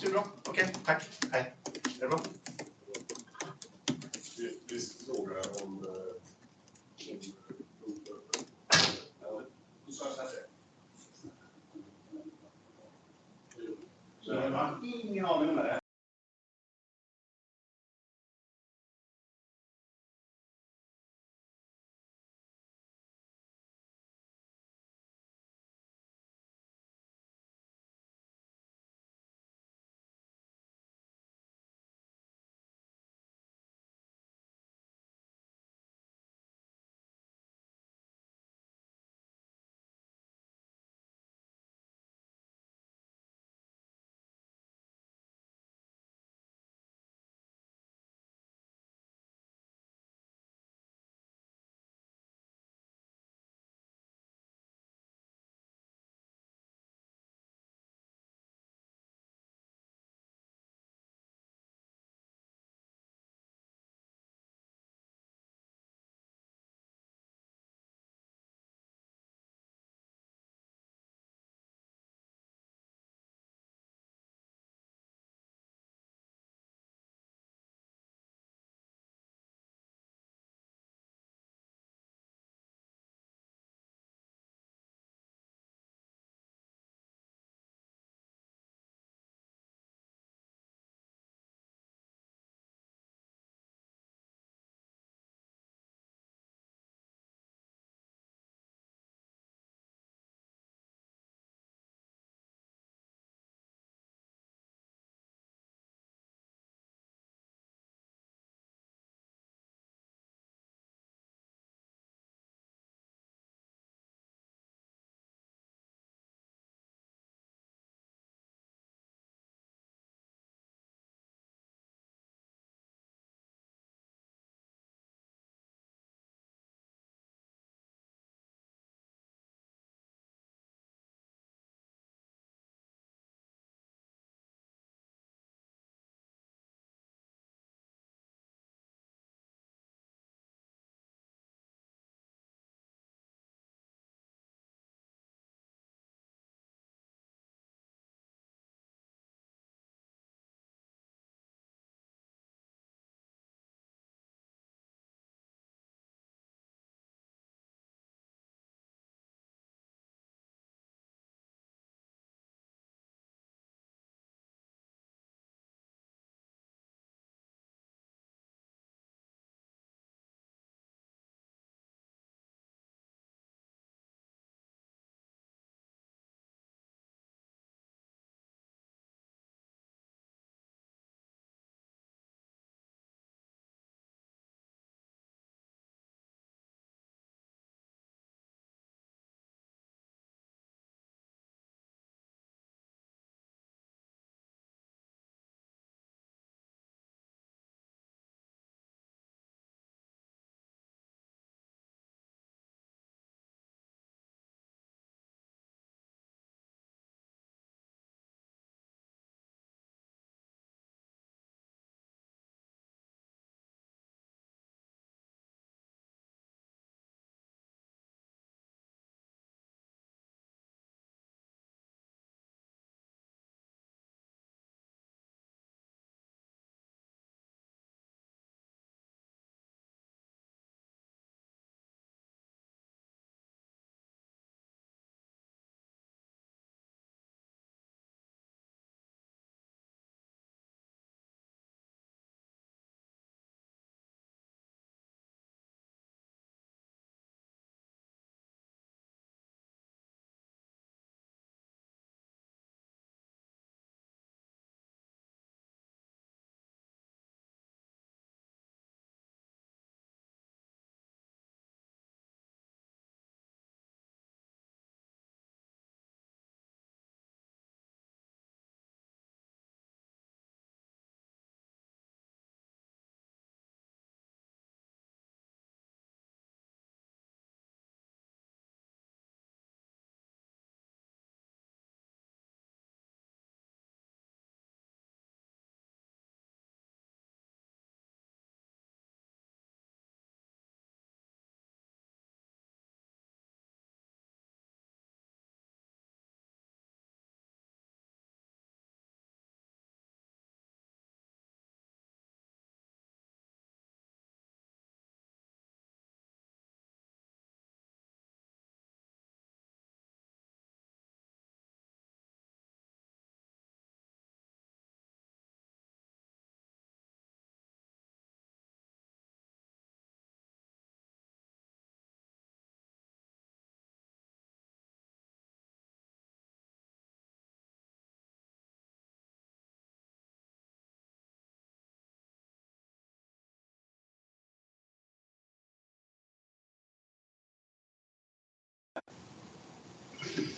Superbra. Okej, tack. Hej. Är det bra? Visst fråga om... Ingen aning om det.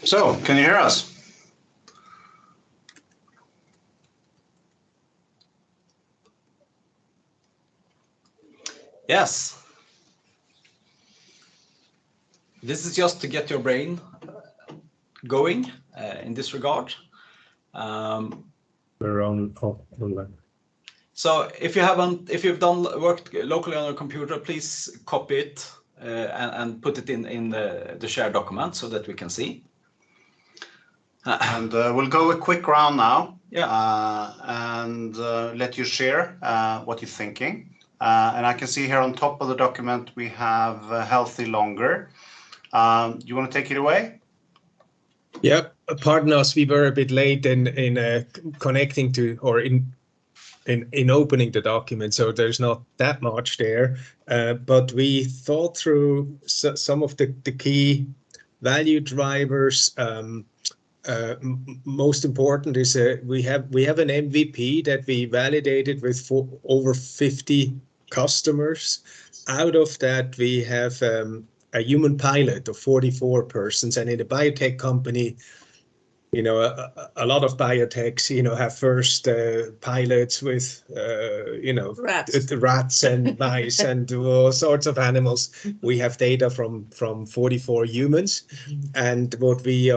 So, can you hear us? Yes. This is just to get your brain going in this regard. We're online. So if you've worked locally on a computer, please copy it and put it in the shared document so that we can see. And we'll go a quick round now. Yeah. And let you share what you're thinking. And I can see here on top of the document we have healthy longer. You want to take it away? Yep. Pardon us, we were a bit late in connecting to or in opening the document, so there's not that much there. But we thought through some of the key value drivers. Most important is we have an MVP that we validated with over 50 customers. Out of that, we have a human pilot of 44 persons, and in a biotech company, you know, a lot of biotechs, you know, have first pilots with, you know, rats and mice and all sorts of animals. We have data from 44 humans, and what we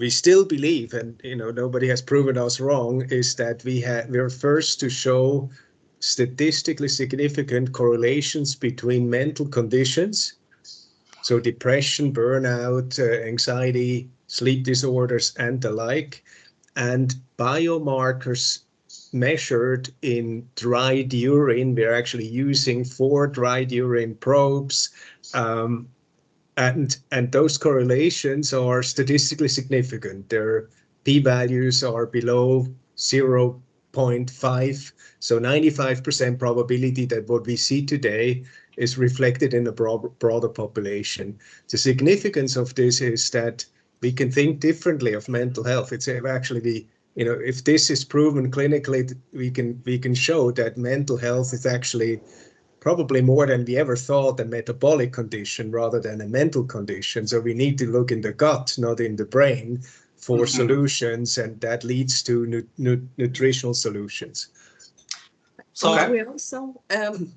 still believe, and you know, nobody has proven us wrong, is that we're first to show statistically significant correlations between mental conditions, so depression, burnout, anxiety, sleep disorders, and the like, and biomarkers measured in dried urine. We're actually using 4 dried urine probes, and those correlations are statistically significant. Their p-values are below 0.5, so 95% probability that what we see today is reflected in a broader population. The significance of this is that we can think differently of mental health. It's actually you know, if this is proven clinically, we can show that mental health is actually probably more than we ever thought a metabolic condition rather than a mental condition. So we need to look in the gut, not in the brain, for solutions, and that leads to nutritional solutions. So we also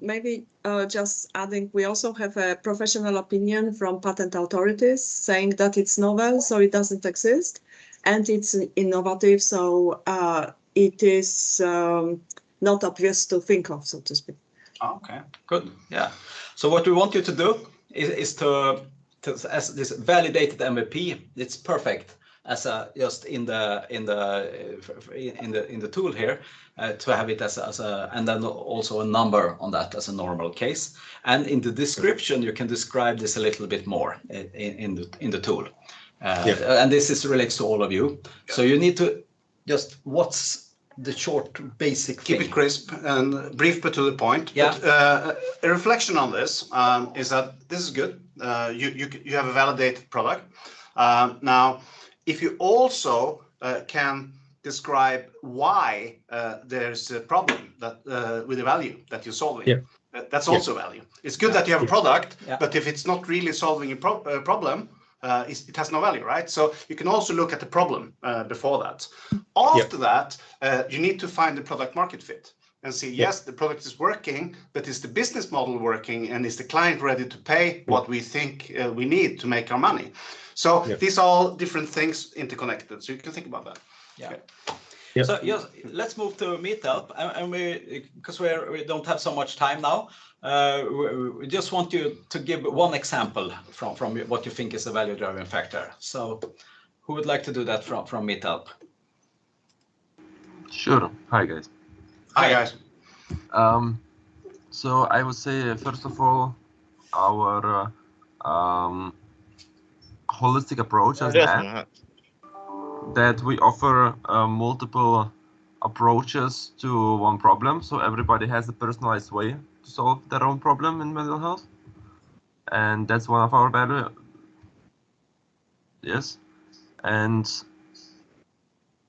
maybe just adding, we also have a professional opinion from patent authorities saying that it's novel, so it doesn't exist, and it's innovative, so it is not obvious to think of, so to speak. Okay, good. Yeah. So what we want you to do is to as this validated MVP. It's perfect as a just in the tool here to have it as a, and then also a number on that as a normal case. And in the description you can describe this a little bit more in the tool. And this relates to all of you. Yeah. So you need to just what's the short basic keep thing. It crisp and brief but to the point. Yeah. But a reflection on this is that this is good. You have a validated product. Now, if you also can describe why there's a problem that with the value that you're solving, that's also value. It's good that you have a product, but if it's not really solving a problem, it has no value, right? So you can also look at the problem before that. After that, you need to find the product market fit and see, yes, the product is working, but is the business model working, and is the client ready to pay what we think we need to make our money? So these are all different things interconnected. So you can think about that. Yeah. So yes, let's move to Meetup, and because we don't have so much time now, we just want you to give one example from what you think is a value driving factor. So who would like to do that from Meetup? Sure. Hi guys. Hi guys. So I would say first of all, our holistic approach as that we offer multiple approaches to one problem, so everybody has a personalized way to solve their own problem in mental health, and that's one of our value. Yes, and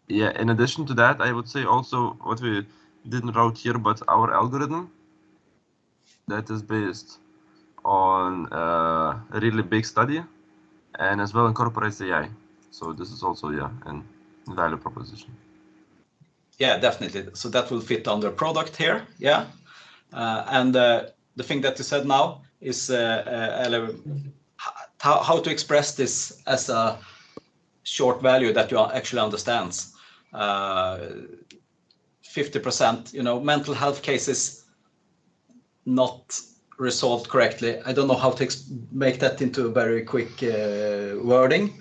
yeah, in addition to that, I would say also what we didn't write here, but our algorithm that is based on a really big study, and as well incorporates AI. So this is also an value proposition. Yeah, definitely. So that will fit under product here. Yeah. And the thing that you said now is how to express this as a short value that you actually understands. 50%, mental health cases not resolved correctly. I don't know how to make that into a very quick wording.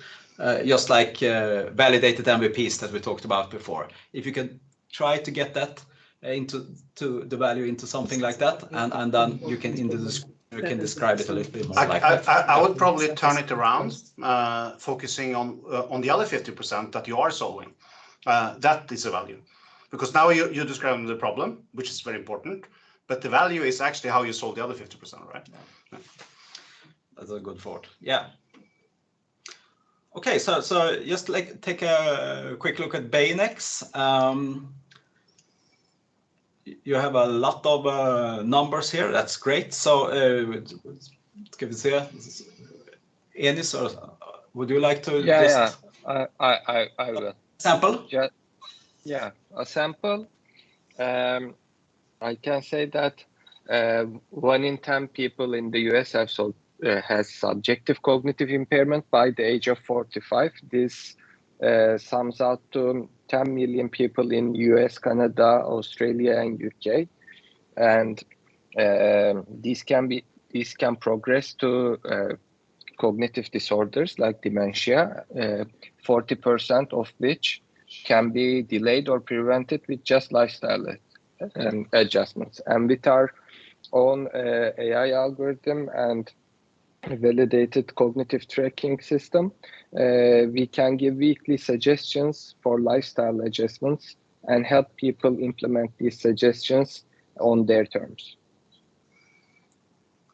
Just like validated MVPs that we talked about before. If you can try to get that into the value into something like that, and then you can you can describe it a little bit more. I would probably turn it around, focusing on the other 50% that you are solving. That is a value, because now you're describing the problem, which is very important, but the value is actually how you solve the other 50%, right? Yeah. That's a good thought. Yeah. Okay, so just take a quick look at Banex. You have a lot of numbers here. That's great. So ska vi se. Enis, would you like to I will. Sample? Yeah, a sample. I can say that 1 in 10 people in the US has subjective cognitive impairment by the age of 45. This sums out to 10 million people in US, Canada, Australia, and UK, and this can progress to cognitive disorders like dementia, 40% of which can be delayed or prevented with just lifestyle adjustments. And with our own AI algorithm and validated cognitive tracking system, we can give weekly suggestions for lifestyle adjustments and help people implement these suggestions on their terms.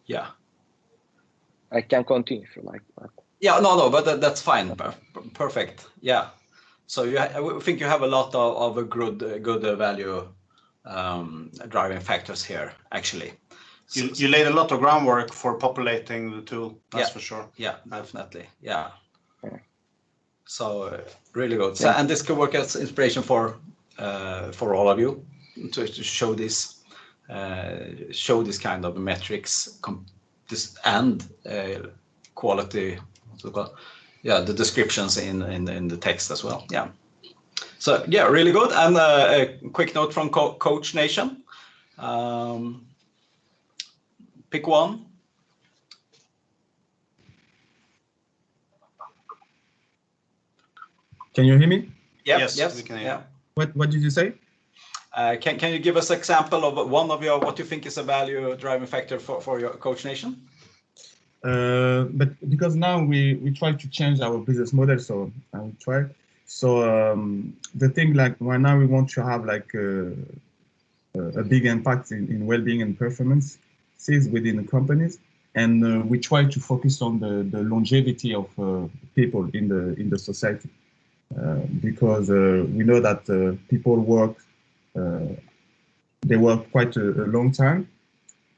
Yeah. I can continue if you like. Yeah, no, but that's fine. Perfect. Yeah. So I think you have a lot of good value driving factors here, actually. You laid a lot of groundwork for populating the tool. That's for sure. Yeah, definitely. Yeah. So really good. So, and this could work as inspiration for all of you to show this kind of metrics and quality. The descriptions in the text as well. Yeah. So yeah, really good. And a quick note from Coach Nation. Pick one. Can you hear me? Yes, we can hear. Yeah. What did you say? Can you give us an example of one of what you think is a value driving factor for your Coach Nation? But because now we try to change our business model, so I will try. So the thing, like right now we want to have like a big impact in well-being and performance within the companies, and we try to focus on the longevity of people in the society, because we know that people work quite a long time,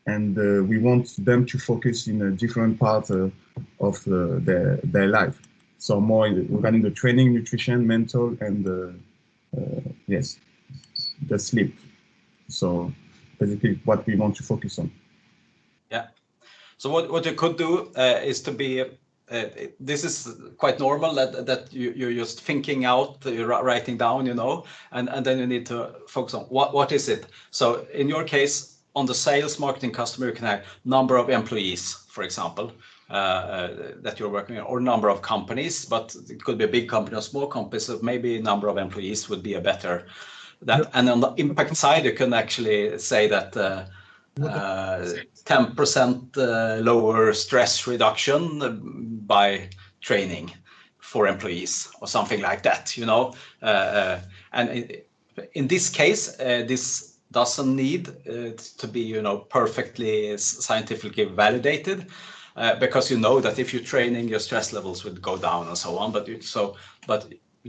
and we want them to focus in a different part of their life. So more regarding the training, nutrition, mental, and the sleep. So basically what we want to focus on. Yeah. So what you could do is to be, this is quite normal that you're just thinking out, you're writing down, and then you need to focus on what is it. So in your case, on the sales, marketing, customer, you can have number of employees, for example, that you're working on, or number of companies, but it could be a big company or small company, so maybe number of employees would be a better. And on the impact side, you can actually say that 10% lower stress reduction by training for employees or something like that, and in this case, this doesn't need to be, perfectly scientifically validated, because that if you're training, your stress levels would go down and so on. But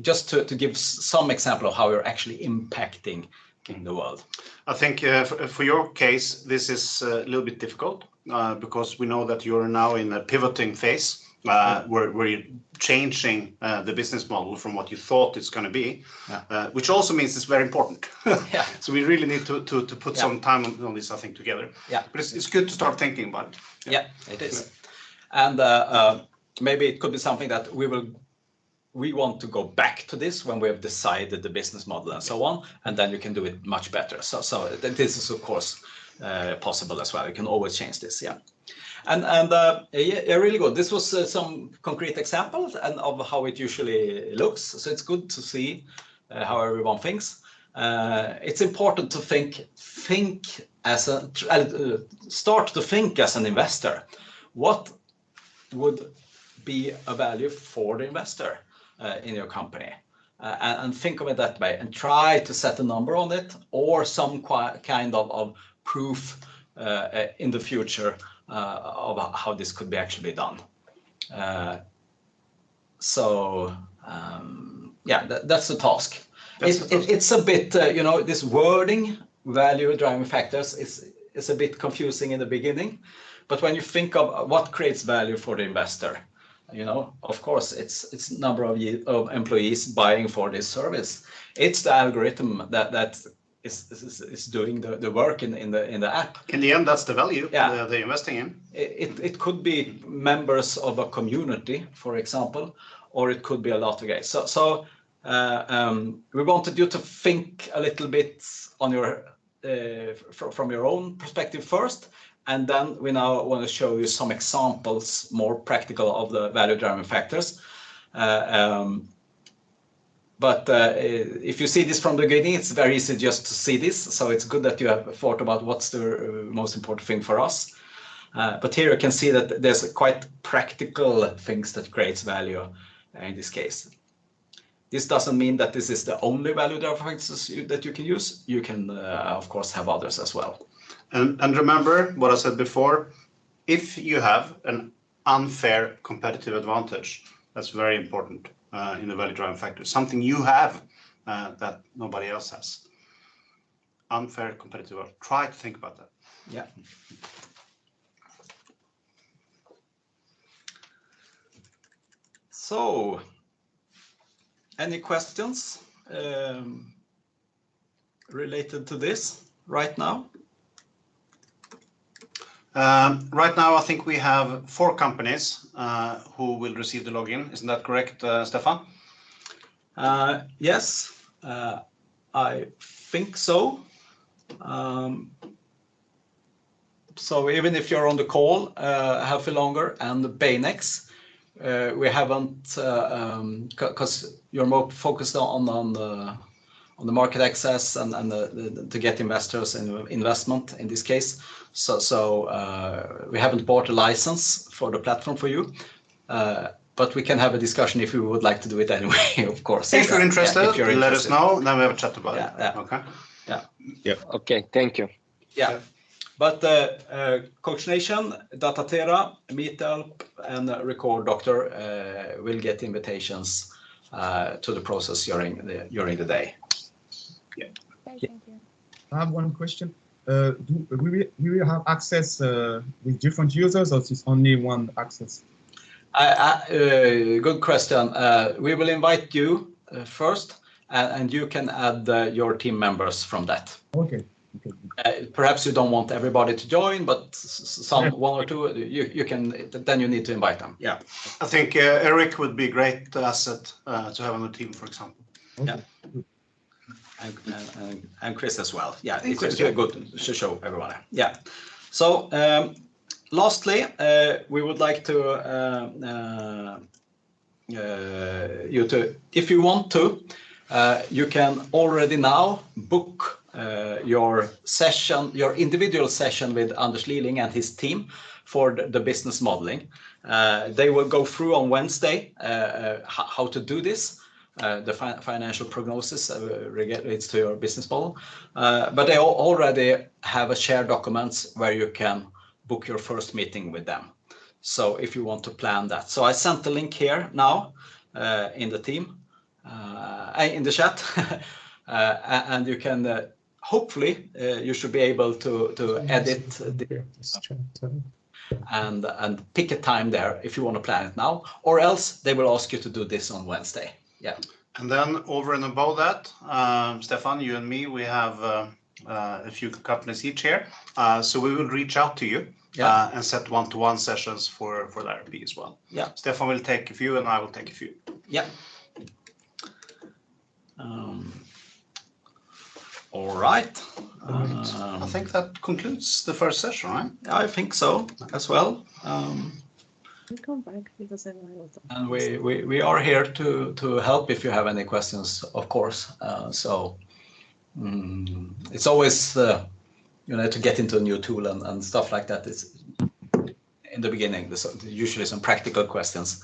just to give some example of how you're actually impacting in the world. I think for your case, this is a little bit difficult because we know that you're now in a pivoting phase where you're changing the business model from what you thought it's going to be, Yeah. which also means it's very important. Yeah. So we really need to put Yeah. some time on this, I think, together. Yeah. But it's good to start thinking about it. Yeah, it is. And maybe it could be something that we want to go back to this when we have decided the business model and so on, and then you can do it much better. So this is of course possible as well. You can always change this. Yeah. And yeah, really good. This was some concrete examples and of how it usually looks. So it's good to see how everyone thinks. It's important to start to think as an investor. What would be a value for the investor in your company? And think of it that way, and try to set a number on it, or some kind of proof in the future of how this could be actually done. Yeah, that's the task. It's a bit, you know, this wording, value driving factors, is a bit confusing in the beginning. But when you think of what creates value for the investor, you know, of course, it's number of employees buying for this service. It's the algorithm that is doing the work in the app. In the end, that's the value. Yeah. They're investing in. It could be members of a community, for example, or it could be a lot of guys. So we wanted you to think a little bit on your from your own perspective first, and then we now want to show you some examples, more practical, of the value driving factors. But if you see this from the beginning, it's very easy just to see this. So it's good that you have thought about what's the most important thing for us. But here you can see that there's quite practical things that creates value in this case. This doesn't mean that this is the only value driving factors that you can use. You can, of course, have others as well. And remember what I said before, if you have an unfair competitive advantage, that's very important in the value driving factor. Something you have that nobody else has. Unfair competitive advantage. Try to think about that. Yeah. So, any questions related to this right now? Right now, I think we have 4 companies who will receive the login. Isn't that correct, Stefan? Yes, I think so. So even if you're on the call half longer and the Baynex, we haven't, because you're more focused on the market access and to get investors and investment in this case. So we haven't bought a license for the platform for you, but we can have a discussion if you would like to do it anyway, of course. If you're interested, yeah, if you're let interested. us know, then we have a chat about Yeah, it. yeah. Okay. Yeah. Okay, thank you. Yeah. But Coach Nation, Datatera, Meetup, and Record Doctor will get invitations to the process during the day. Okay, thank you. I have one question. We will have access with different users, or is it only one access? Good question. We will invite you first, and you can add your team members from that. Okay. Perhaps you don't want everybody to join, but one or two, you can. Then you need to invite them. Yeah. I think Eric would be a great asset to have on the team, for example. Okay. Yeah. And Chris as well. Yeah, And it's Chris, good to show everybody. Yeah. So lastly, we would like to if you want to, you can already now book your session, your individual session with Anders Liling and his team for the business modeling. They will go through on Wednesday how to do this. The financial prognosis relates to your business model, but they already have a shared documents where you can book your first meeting with them. So if you want to plan that, so I sent the link here now in the team, in the chat, and you can hopefully you should be able to edit. and pick a time there if you want to plan it now, or else they will ask you to do this on Wednesday. Yeah. And then over and above that, Stefan, you and me, we have a few companies each here. So we will reach out to you and set one-to-one sessions for the RP as well. Yeah. Stefan will take a few and I will take a few. Yeah. All right. I think that concludes the first session, right? I think so as well. I'll come back because I will. And we are here to help if you have any questions, of course. It's always to get into a new tool and stuff like that. It's in the beginning. There's usually some practical questions.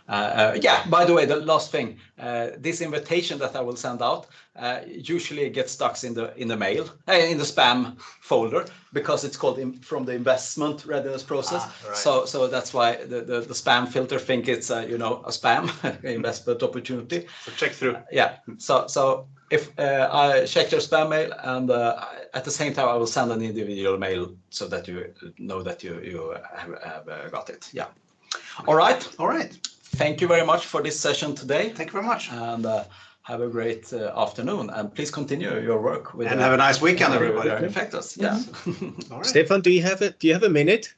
Yeah, by the way, the last thing, this invitation that I will send out usually gets stuck in the mail, in the spam folder, because it's called from the investment readiness process. Right. So that's why the spam filter think it's a spam investment opportunity. So check through. Yeah. So if I check your spam mail, and at the same time I will send an individual mail so that you know that you have got it. Yeah. All right. All right. Thank you very much for this session today. Thank you very much. And have a great afternoon. And please continue your work with. And have a nice weekend, everybody. Factors. Yeah. All right. Stefan, do you have a minute?